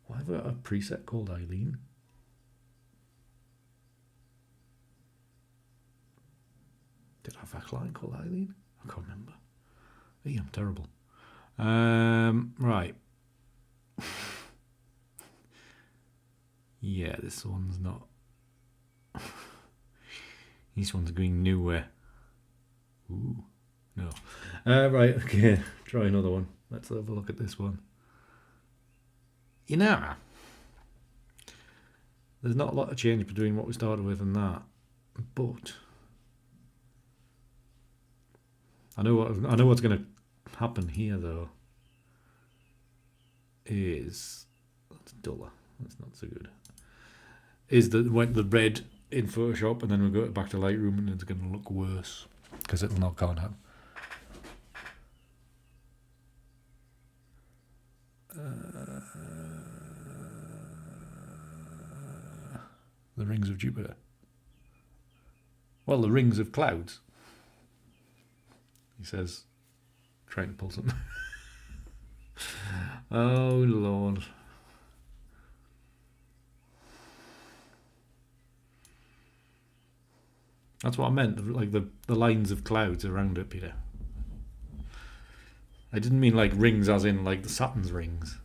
Why have I got a preset called Eileen? Did I have a client called Eileen? I can't remember. Hey, I'm terrible. Right. Yeah, this one's not. This one's going nowhere. Ooh, no. Right, okay. Try another one. Let's have a look at this one. You know, there's not a lot of change between what we started with and that, but I know what's going to happen here though. Is that's duller. That's not so good. Is that when the red in Photoshop and then we go back to Lightroom and it's going to look worse because it'll not count out. The rings of Jupiter. Well, the rings of clouds. He says, trying to pull something. Oh, Lord. That's what I meant, like the lines of clouds around it, Peter. I didn't mean like rings as in like the Saturn's rings.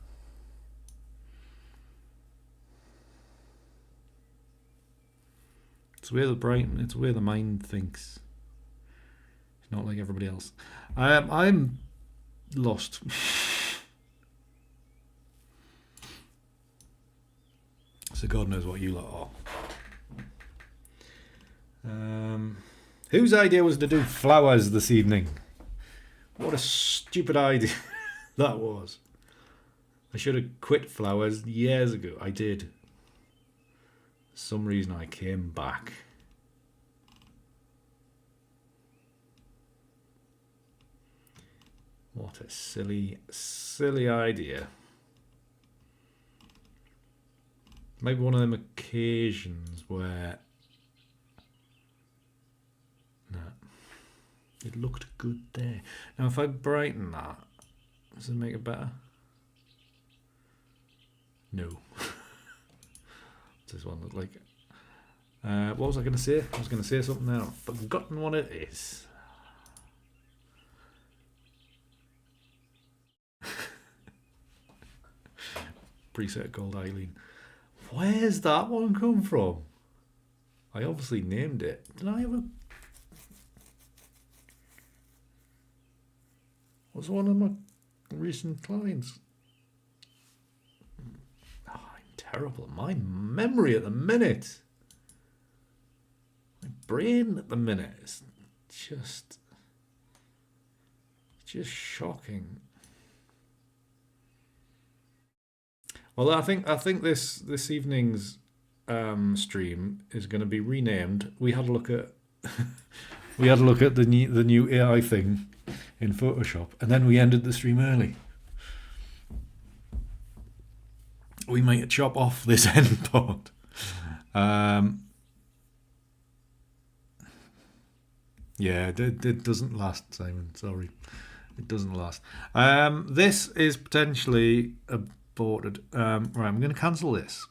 It's where it's where the mind thinks. It's not like everybody else. I'm lost. So God knows what you lot are. Whose idea was to do flowers this evening? What a stupid idea that was. I should have quit flowers years ago. I did. For some reason I came back. What a silly, silly idea. Maybe one of them occasions where... No. It looked good there. Now if I brighten that, does it make it better? No. What's this one look like? What was I going to say? I was going to say something there. I've forgotten what it is. Preset called Eileen. Where's that one come from? I obviously named it. Did I ever... Was one of my recent clients? Oh, I'm terrible. My memory at the minute. My brain at the minute is just shocking. Well, I think this evening's stream is going to be renamed. We had a look at the new AI thing in Photoshop, and then we ended the stream early. We might chop off this end part. Yeah, it doesn't last, Simon. Sorry, it doesn't last. This is potentially aborted. Right, I'm going to cancel this.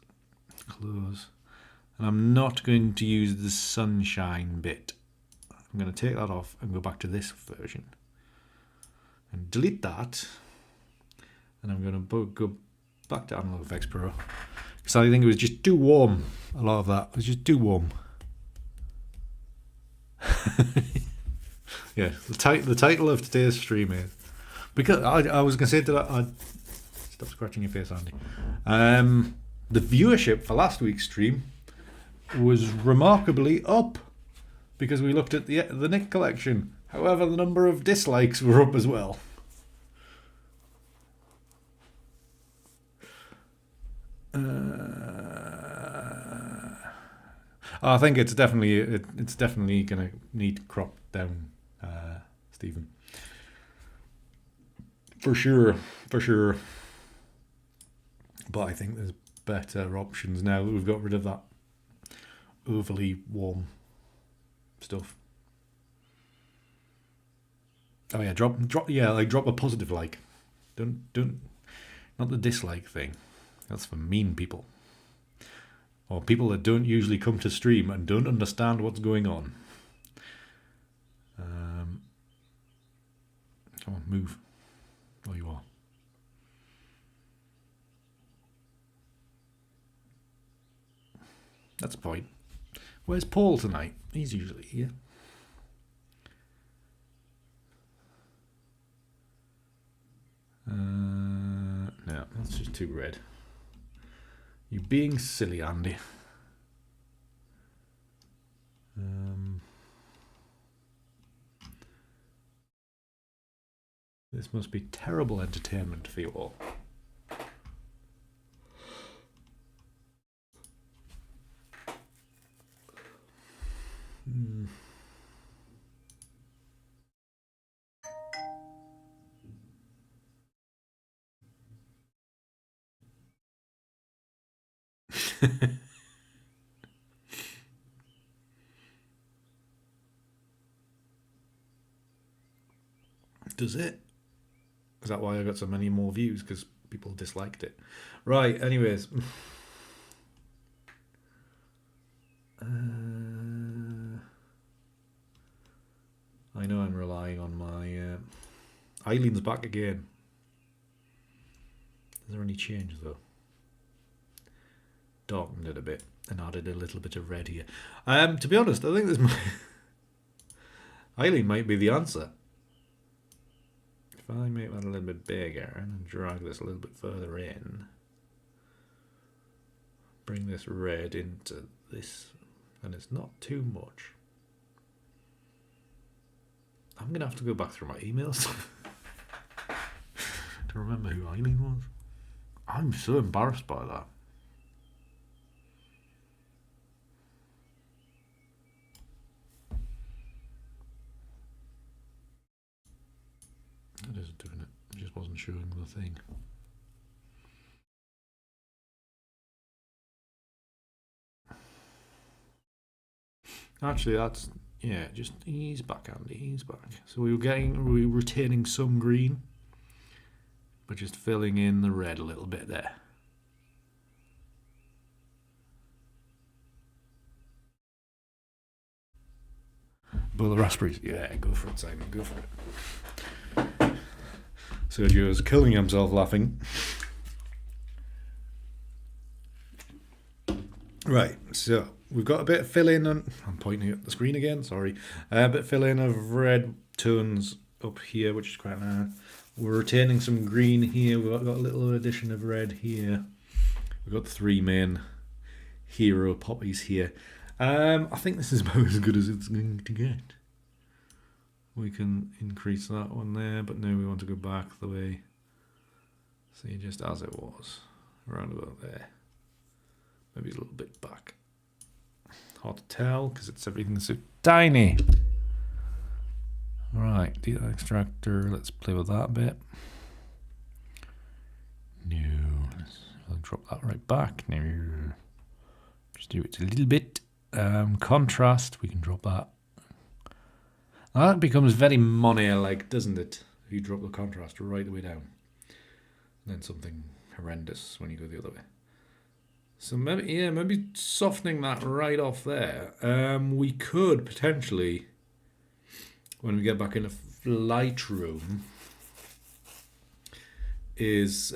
Close. And I'm not going to use the sunshine bit. I'm going to take that off and go back to this version. And delete that. And I'm going to go back to Analog Effects Pro. Because I think it was just too warm. A lot of that was just too warm. Yeah, the title of today's stream is... Because I was going to say that stop scratching your face, Andy. The viewership for last week's stream was remarkably up because we looked at the Nik Collection. However, the number of dislikes were up as well. I think it's definitely going to need cropped down, Stephen. For sure. But I think there's better options now that we've got rid of that overly warm stuff. Oh yeah, drop a positive like. Don't not the dislike thing. That's for mean people. Or people that don't usually come to stream and don't understand what's going on. Come on, move. Oh, you are. That's the point. Where's Paul tonight? He's usually here. No, that's just too red. You're being silly, Andy. This must be terrible entertainment for you all. Does it? Is that why I got so many more views? Because people disliked it. Right, anyways. I know I'm relying on my... Eileen's back again. Is there any change though? Darkened it a bit and added a little bit of red here. To be honest, I think this might... Eileen might be the answer. If I make that a little bit bigger and drag this a little bit further in, bring this red into this, and it's not too much. I'm going to have to go back through my emails to remember who Eileen was. I'm so embarrassed by that. It isn't doing it. It just wasn't showing the thing. Actually, that's... Yeah, just ease back, Andy, ease back. So we were retaining some green, but just filling in the red a little bit there. But the raspberries, yeah, go for it, Simon, go for it. Sergio's killing himself laughing. Right, so we've got a bit of fill-in on... I'm pointing at the screen again, sorry. A bit of fill-in of red tones up here, which is quite nice. We're retaining some green here. We've got a little addition of red here. We've got the three main hero poppies here. I think this is about as good as it's going to get. We can increase that one there, but now we want to go back the way. See, just as it was. Around about there. Maybe a little bit back. Hard to tell because it's everything's so tiny. Right, data extractor. Let's play with that a bit. No, I'll drop that right back. No, just do it a little bit. Contrast. We can drop that. Now that becomes very Monet-like, doesn't it? If you drop the contrast right the way down, and then something horrendous when you go the other way. So maybe, yeah, maybe softening that right off there. We could potentially, when we get back into Lightroom, is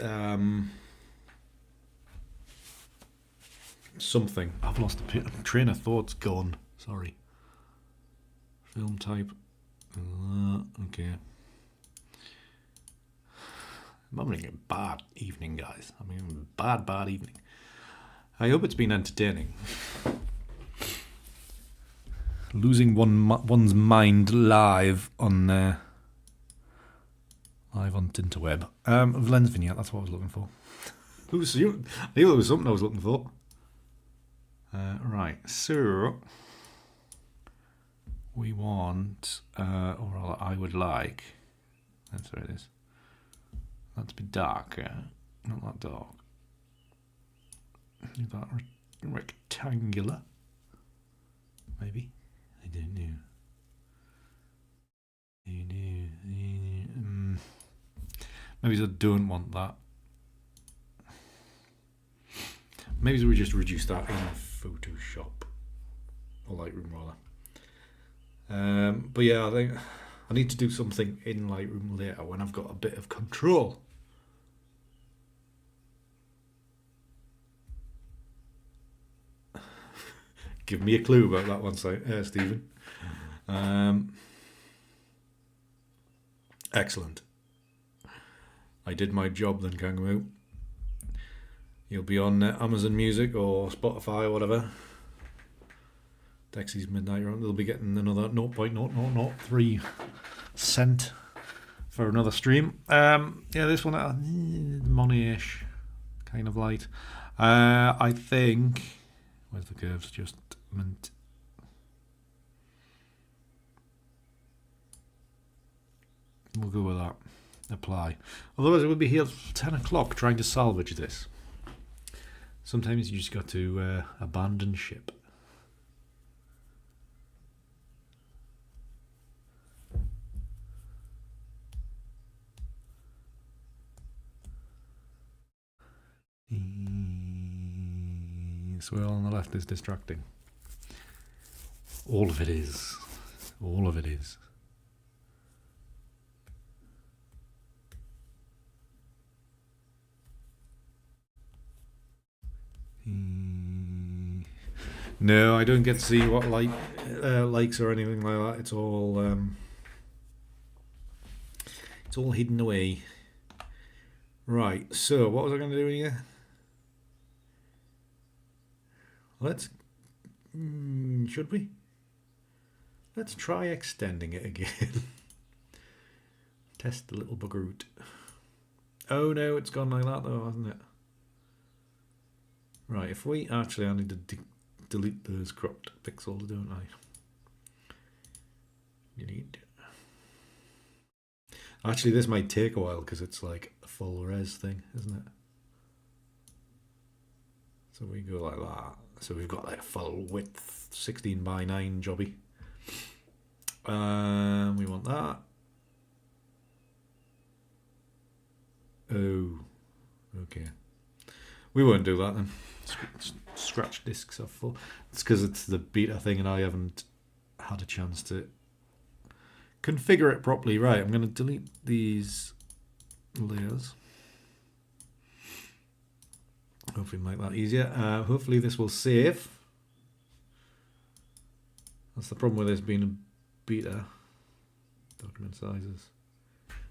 something. I've lost the train of thought's gone. Sorry. Film type. Okay. I'm having a bad evening, guys. I'm having a bad evening. I hope it's been entertaining. Losing one's mind live on Tinterweb. Lens vignette, that's what I was looking for. I knew there was something I was looking for. Right, so we want, or I would like, that's where it is. That to be darker, not that dark. That rectangular, maybe. I don't know. Maybe I don't want that. Maybe we just reduce that in Photoshop or Lightroom rather. But yeah, I think I need to do something in Lightroom later when I've got a bit of control. Give me a clue about that one, Stephen. Excellent. I did my job then, Kangaroo. You'll be on Amazon Music or Spotify or whatever. Dexy's Midnight Run. They'll be getting another 0.0003 cent for another stream. Yeah, this one, money-ish, kind of light. I think... Where's the curves? Just mint. We'll go with that. Apply. Otherwise, it would be here at 10 o'clock trying to salvage this. Sometimes you just got to abandon ship. Swirl on the left is distracting. All of it is. All of it is. No, I don't get to see what likes or anything like that. It's all hidden away. Right. So what was I going to do here? Let's. Should we? Let's try extending it again. Test the little buggeroot. Oh no, it's gone like that though, hasn't it? Right, if we actually, I need to delete those cropped pixels, don't I? Delete. Actually, this might take a while because it's like a full res thing, isn't it? So we go like that. So we've got like a full width 16:9 jobby. We want that. Oh, okay. We won't do that then. Scratch discs are full. It's because it's the beta thing and I haven't had a chance to configure it properly. Right, I'm going to delete these layers. Hopefully make that easier. Hopefully this will save. That's the problem with this being a beta. Document sizes.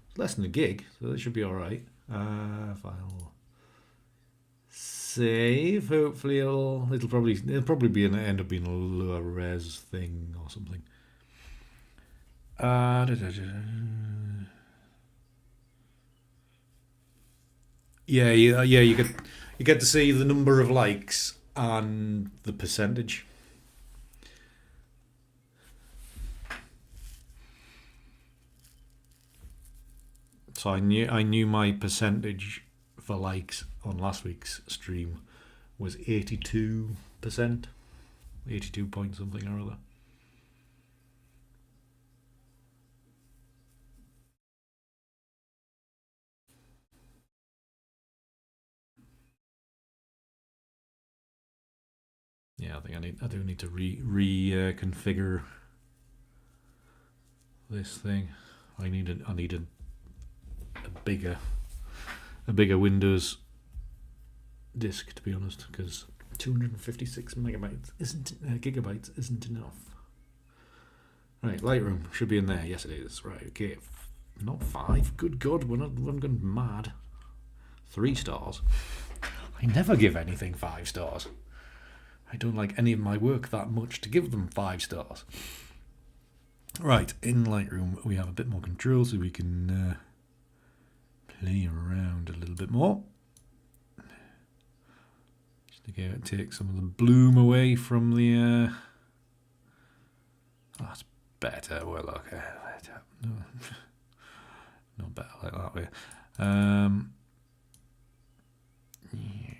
It's less than a gig, so that should be alright. File. Save. Hopefully it'll probably be end up being a lower res thing or something. Yeah, you get to see the number of likes and the percentage. So I knew my percentage for likes on last week's stream was 82%, 82 point something or other. Yeah, I think I do need to reconfigure this thing. I need a bigger Windows disk, to be honest, because 256 megabytes gigabytes isn't enough. Right, Lightroom should be in there. Yes, it is. Right, okay. Not 5. Good God, I'm going mad. 3 stars. I never give anything 5 stars. I don't like any of my work that much to give them 5 stars. Right, in Lightroom we have a bit more control, so we can play around a little bit more. Just to take some of the bloom away from the. Oh, that's better. Well, okay, no, not better like that way. Yeah.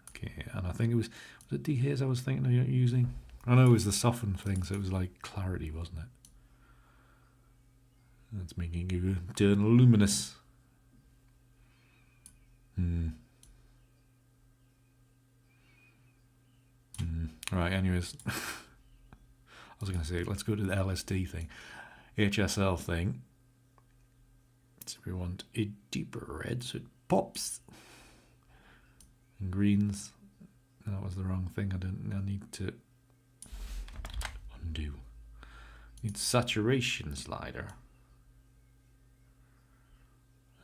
Okay, and I think it was it dehaze I was thinking of using. I know it was the soften thing, so it was like clarity, wasn't it? That's making you turn luminous. Right, anyways. I was going to say, let's go to the LSD thing. HSL thing. So we want a deeper red, so it pops. And greens. That was the wrong thing. I need to undo. Need saturation slider.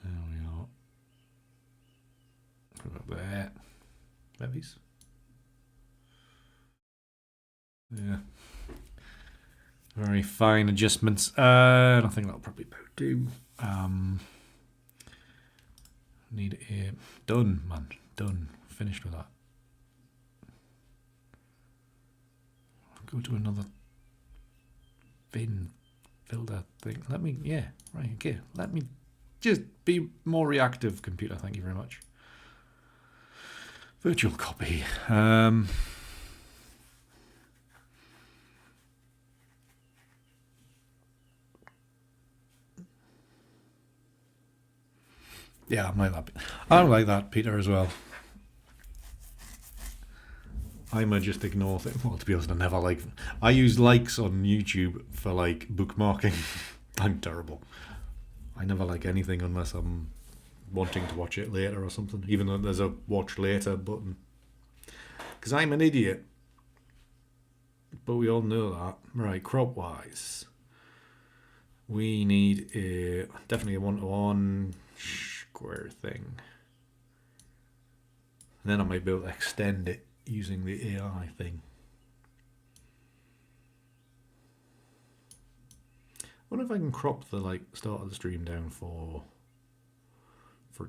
There we are. Put it there. Levies. Yeah. Very fine adjustments. I think that'll probably about do. Need a done, man. Done. Finished with that. Go to another bin. Fill that thing. Let me, yeah, right, okay. Let me just be more reactive, computer. Thank you very much. Virtual copy. Yeah, I'm like that. I'm like that, Peter, as well. I might just ignore things. Well, to be honest, I use likes on YouTube for like bookmarking. I'm terrible. I never like anything unless I'm wanting to watch it later or something, even though there's a watch later button. Because I'm an idiot. But we all know that. Right, crop wise. We need definitely a 1-to-1 square thing. And then I might be able to extend it using the AI thing. I wonder if I can crop the start of the stream down for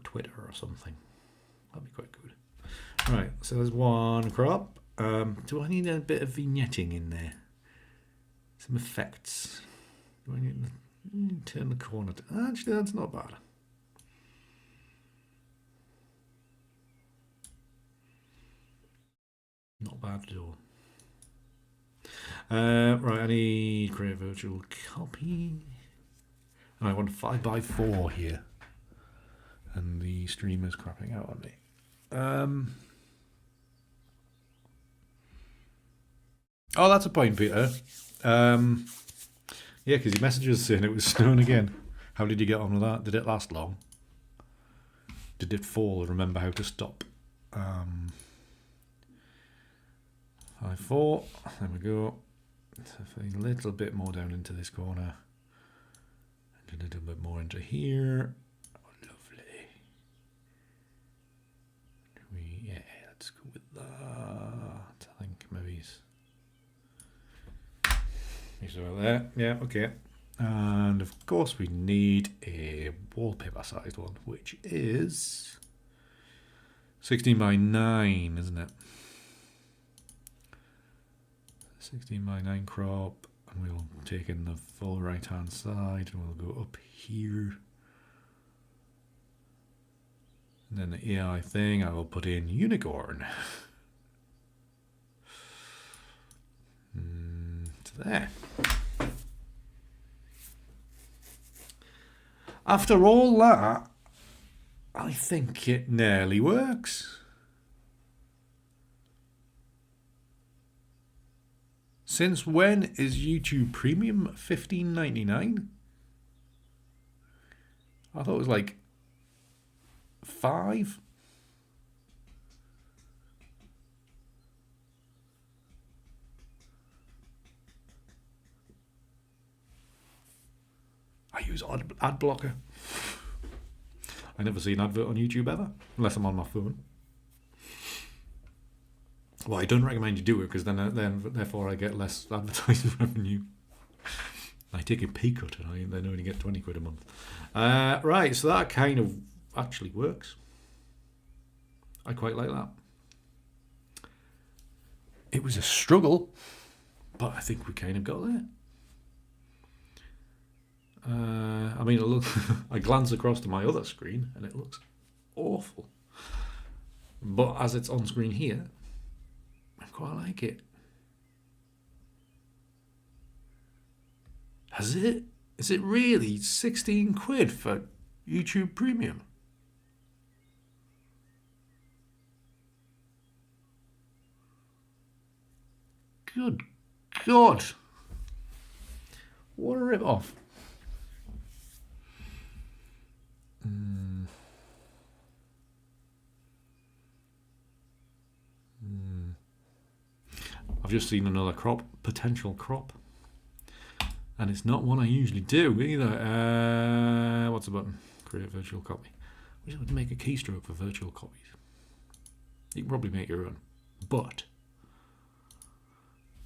Twitter or something. That'd be quite good. Right, so there's one crop. Do I need a bit of vignetting in there? Some effects. Do I need to turn the corner? Actually, that's not bad. Not bad at all. Right, I need create virtual copy. And I want 5x4 here. And the streamer's crapping out on me. Oh, that's a point, Peter. Yeah, because your message was saying it was snowing again. How did you get on with that? Did it last long? Did it fall? Remember how to stop? 5-4. There we go. A little bit more down into this corner. And a little bit more into here. Oh, lovely. Yeah, let's go with that. I think maybe he's over there. Yeah, okay. And of course we need a wallpaper sized one, which is 16:9, isn't it? 16:9 crop, and we'll take in the full right hand side, and we'll go up here. And then the AI thing, I will put in unicorn. To there. After all that, I think it nearly works. Since when is YouTube Premium $15.99? I thought it was like $5. I use ad blocker. I never see an advert on YouTube ever, unless I'm on my phone. Well, I don't recommend you do it because then therefore I get less advertising revenue. I take a pay cut and I then only get 20 quid a month. Right, so that kind of actually works. I quite like that. It was a struggle, but I think we kind of got there. I mean, I glance across to my other screen and it looks awful. But as it's on screen here, I quite like it. Has it? Is it really 16 quid for YouTube Premium? Good God. What a rip-off. I've just seen another potential crop. And it's not one I usually do either. What's the button? Create virtual copy. We should make a keystroke for virtual copies. You can probably make your own. But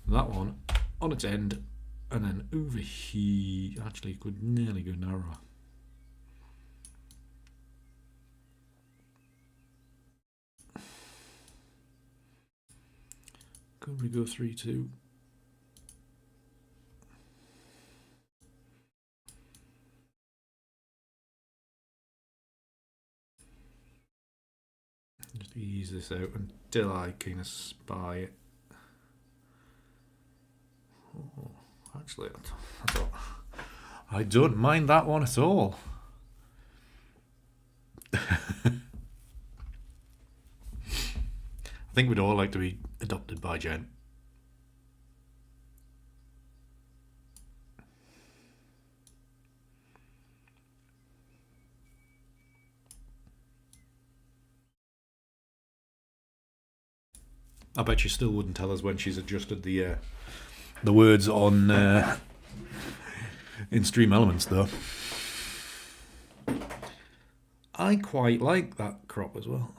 that one on its end, and then over here, actually it could nearly go narrower. Could we go 3-2? Just ease this out until I kind of spy it. Oh, actually, I don't mind that one at all. I think we'd all like to be adopted by Jen. I bet she still wouldn't tell us when she's adjusted the words on in Stream Elements, though. I quite like that crop as well.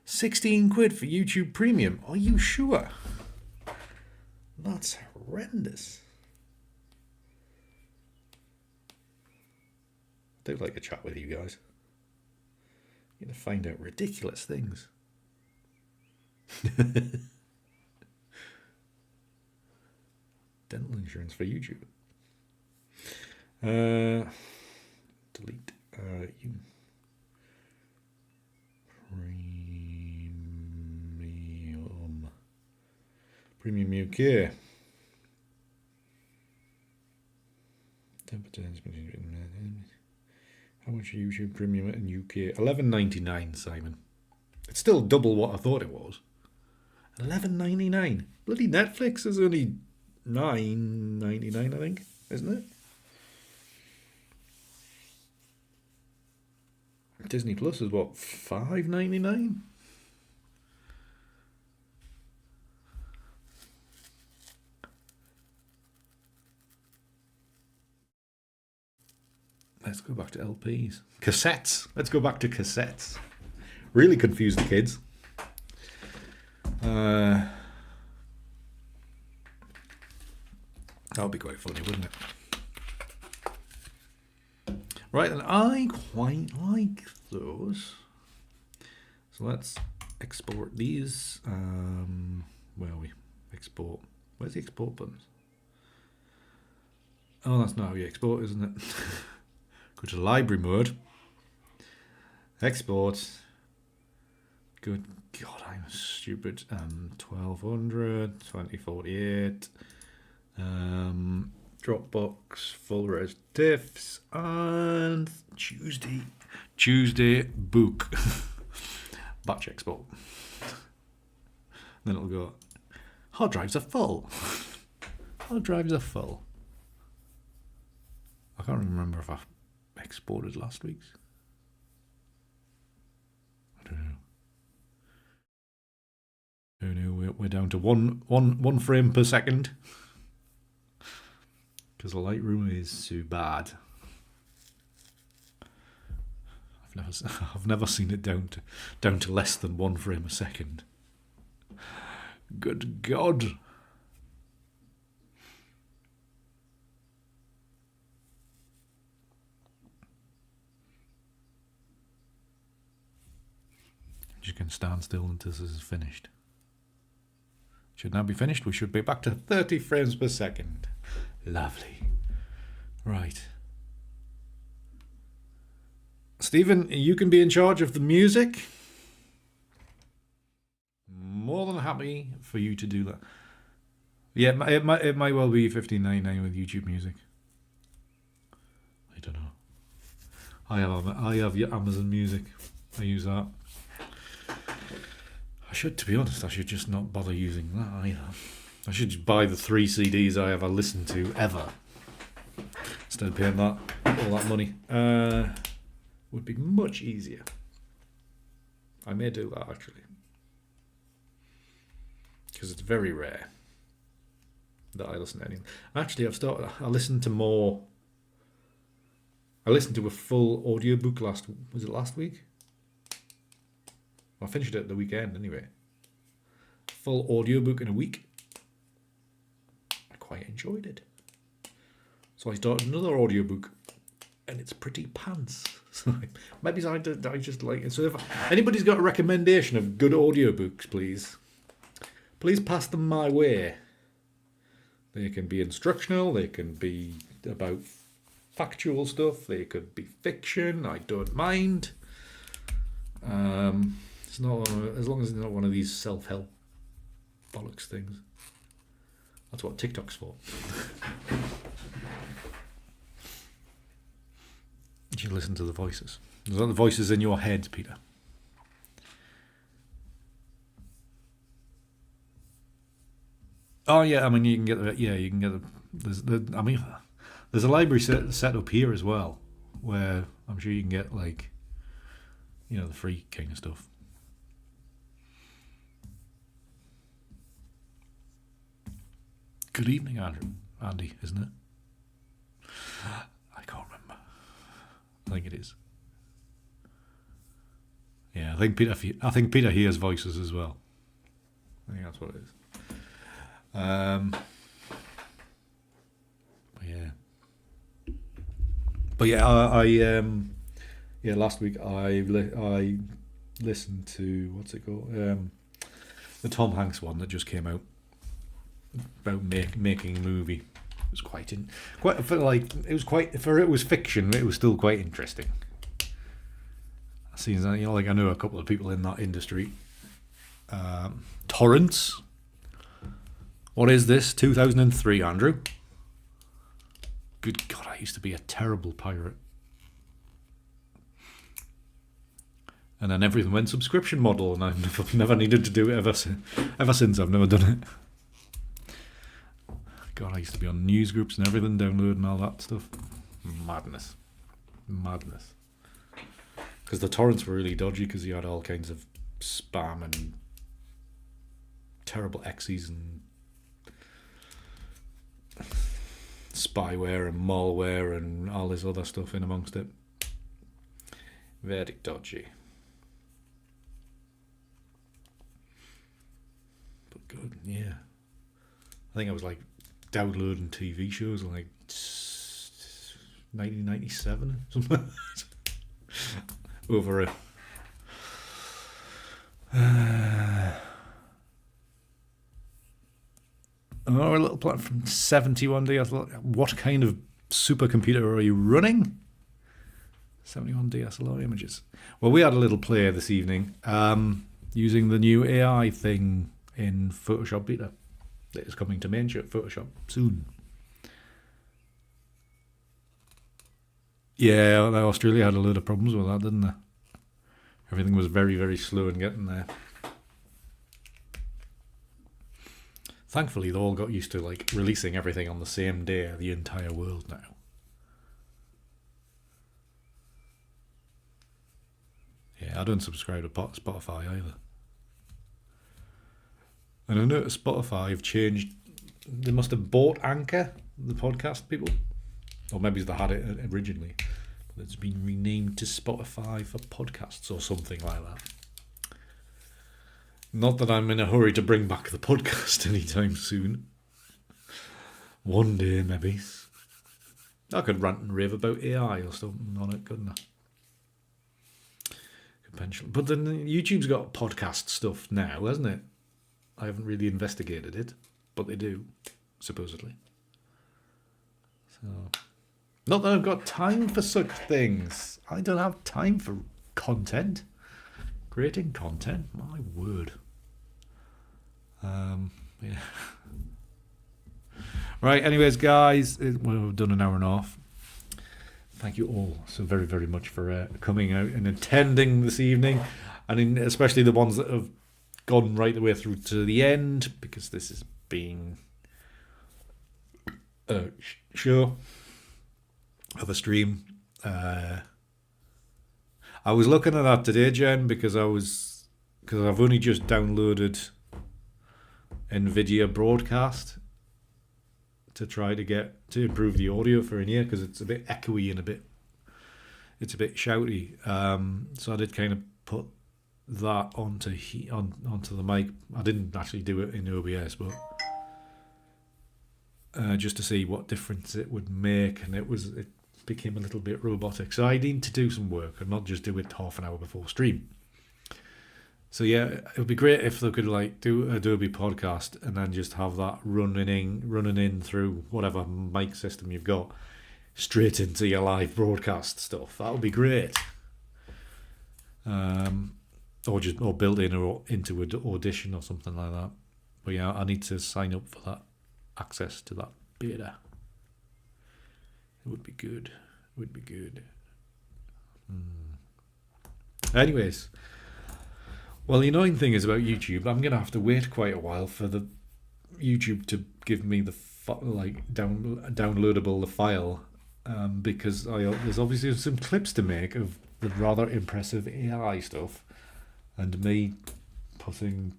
16 quid for YouTube Premium. Are you sure? That's horrendous. I do like to chat with you guys. You're going to find out ridiculous things. Dental insurance for YouTube. Delete. You. Premium UK. How much YouTube Premium in UK? $11.99, Simon. It's still double what I thought it was. $11.99. Bloody Netflix is only $9.99, I think, isn't it? Disney Plus is what, $5.99? Let's go back to LPs. Cassettes. Let's go back to cassettes. Really confuse the kids. That would be quite funny, wouldn't it? Right, and I quite like those. So let's export these. Where are we? Export. Where's the export buttons? Oh, that's not how you export, isn't it? Go to library mode. Export. Good God, I'm stupid. 1200, 2048. Dropbox, full res diffs, and Tuesday book. Batch export. Then it'll go, hard drives are full. Hard drives are full. I can't remember if I exported last week's. I don't know. Oh no, we're down to one frame per second. Because Lightroom is so bad. I've never seen it down to less than 1 frame a second. Good God. Just going to stand still until this is finished. Should now be finished. We should be back to 30 frames per second. Lovely. Right. Stephen, you can be in charge of the music. More than happy for you to do that. Yeah, it might well be $15.99 with YouTube Music. I don't know. I have your Amazon Music. I use that. To be honest, I should just not bother using that either. I should just buy the 3 CDs I ever listened to ever. Instead of paying all that money. Would be much easier. I may do that actually. Because it's very rare that I listen to anything. Actually, I listened to more. I listened to a full audiobook last week? I finished it at the weekend anyway. Full audiobook in a week. I quite enjoyed it. So I started another audiobook and it's pretty pants. So maybe I just like it. So if anybody's got a recommendation of good audiobooks, please pass them my way. They can be instructional, they can be about factual stuff, they could be fiction, I don't mind. It's not, as long as it's not one of these self-help bollocks things. That's what TikTok's for. You should listen to the voices. There's not the voices in your head, Peter. Oh yeah, I mean you can get the there's a library set up here as well, where I'm sure you can get like, the free kind of stuff. Good evening, Andy, isn't it? I can't remember. I think it is. Yeah, I think Peter hears voices as well. I think that's what it is. Last week I listened to, what's it called? The Tom Hanks one that just came out about making a movie. It was fiction. It was still quite interesting. I know a couple of people in that industry. Torrents. What is this? 2003, Andrew. Good God, I used to be a terrible pirate. And then everything went subscription model, and I've never needed to do it ever since. I've never done it. God, I used to be on news groups and everything, downloading all that stuff. Madness. Because the torrents were really dodgy, because you had all kinds of spam and terrible exes and spyware and malware and all this other stuff in amongst it. Very dodgy. But good, yeah. I think I was like downloading TV shows in like 1997 or something like that. Over it. A little plot from 71D. I thought, what kind of supercomputer are you running? 71 DSLR images. Well, we had a little play this evening using the new AI thing in Photoshop Beta that is coming to mainstream Photoshop soon. Yeah, Australia had a load of problems with that, didn't they? Everything was very, very slow in getting there. Thankfully, they all got used to like releasing everything on the same day, the entire world now. Yeah, I don't subscribe to Spotify either. And I noticed Spotify have changed. They must have bought Anchor, the podcast people. Or maybe they had it originally. But it's been renamed to Spotify for podcasts or something like that. Not that I'm in a hurry to bring back the podcast anytime soon. One day, maybe. I could rant and rave about AI or something on it, couldn't I? But then YouTube's got podcast stuff now, hasn't it? I haven't really investigated it, but they do, supposedly. So, not that I've got time for such things. I don't have time for content. Creating content, my word. Yeah. Right, anyways, guys, we've done an hour and a half. Thank you all so very, very much for coming out and attending this evening, and especially the ones that have gone right the way through to the end, because this is being a show of a stream. I was looking at that today, Jen, because I've only just downloaded NVIDIA Broadcast to try to improve the audio for in here, because it's a bit echoey and it's a bit shouty. So I did kind of put that onto the mic. I didn't actually do it in OBS, but just to see what difference it would make, and it became a little bit robotic. So I need to do some work and not just do it half an hour before stream. So yeah, it would be great if they could like do Adobe Podcast and then just have that running in through whatever mic system you've got straight into your live broadcast stuff. That would be great. Or built in or into Audition or something like that. But yeah, I need to sign up for that access to that beta. It would be good. Anyways, well, the annoying thing is about YouTube, I'm going to have to wait quite a while for the YouTube to give me the downloadable the file, because there's obviously some clips to make of the rather impressive AI stuff, and me putting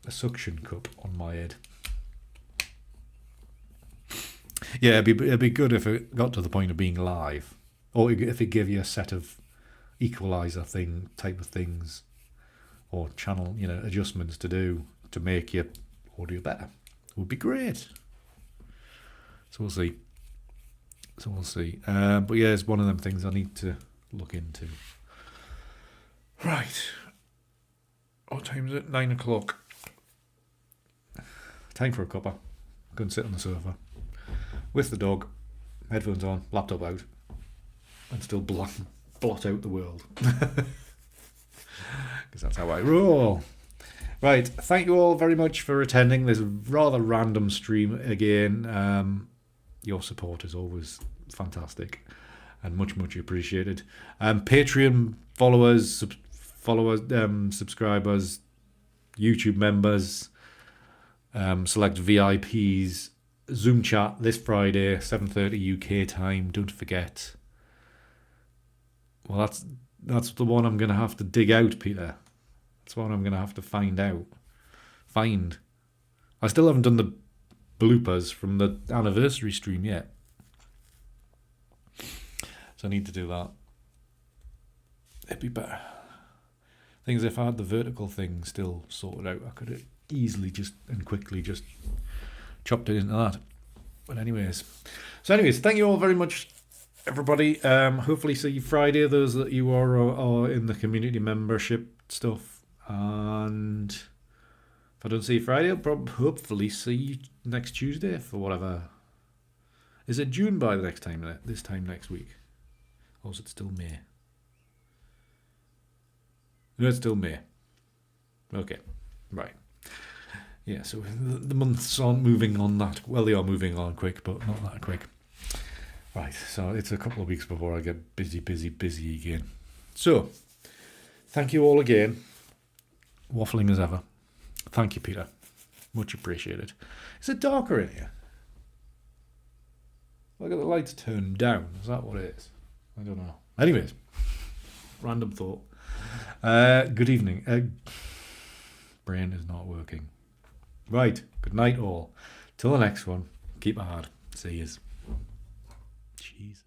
a suction cup on my head. Yeah, it'd be good if it got to the point of being live, or if it gave you a set of equalizer type of things, or channel adjustments to do to make your audio better. It would be great. So we'll see. But yeah, it's one of them things I need to look into. Right. What time is it? 9 o'clock. Time for a cuppa. Go and sit on the sofa with the dog, headphones on, laptop out, and still blot out the world. Because that's how I roll. Right, thank you all very much for attending this rather random stream again. Your support is always fantastic and much appreciated. Patreon followers, subscribers, YouTube members, select VIPs, Zoom chat this Friday, 7:30 UK time. Don't forget. Well, that's the one I'm going to have to dig out, Peter. That's what I'm going to have to find. I still haven't done the bloopers from the anniversary stream yet. So I need to do that. It'd be better. Thing is, if I had the vertical thing still sorted out, I could have easily quickly chopped it into that. But anyways. Thank you all very much, everybody. Hopefully see you Friday, those that you are in the community membership stuff. And if I don't see you Friday, I'll hopefully see you next Tuesday for whatever. Is it June by the next time? This time next week? Or is it still May? No, it's still May. Okay, right. Yeah, so the months aren't moving on that. Well, they are moving on quick, but not that quick. Right, so it's a couple of weeks before I get busy again. So, thank you all again. Waffling as ever. Thank you, Peter. Much appreciated. Is it darker in here? Look at the lights turned down. Is that what it is? I don't know. Anyways, random thought. Good evening. Brain is not working. Right. Good night, all. Till the next one. Keep it hard. See yous. Jesus.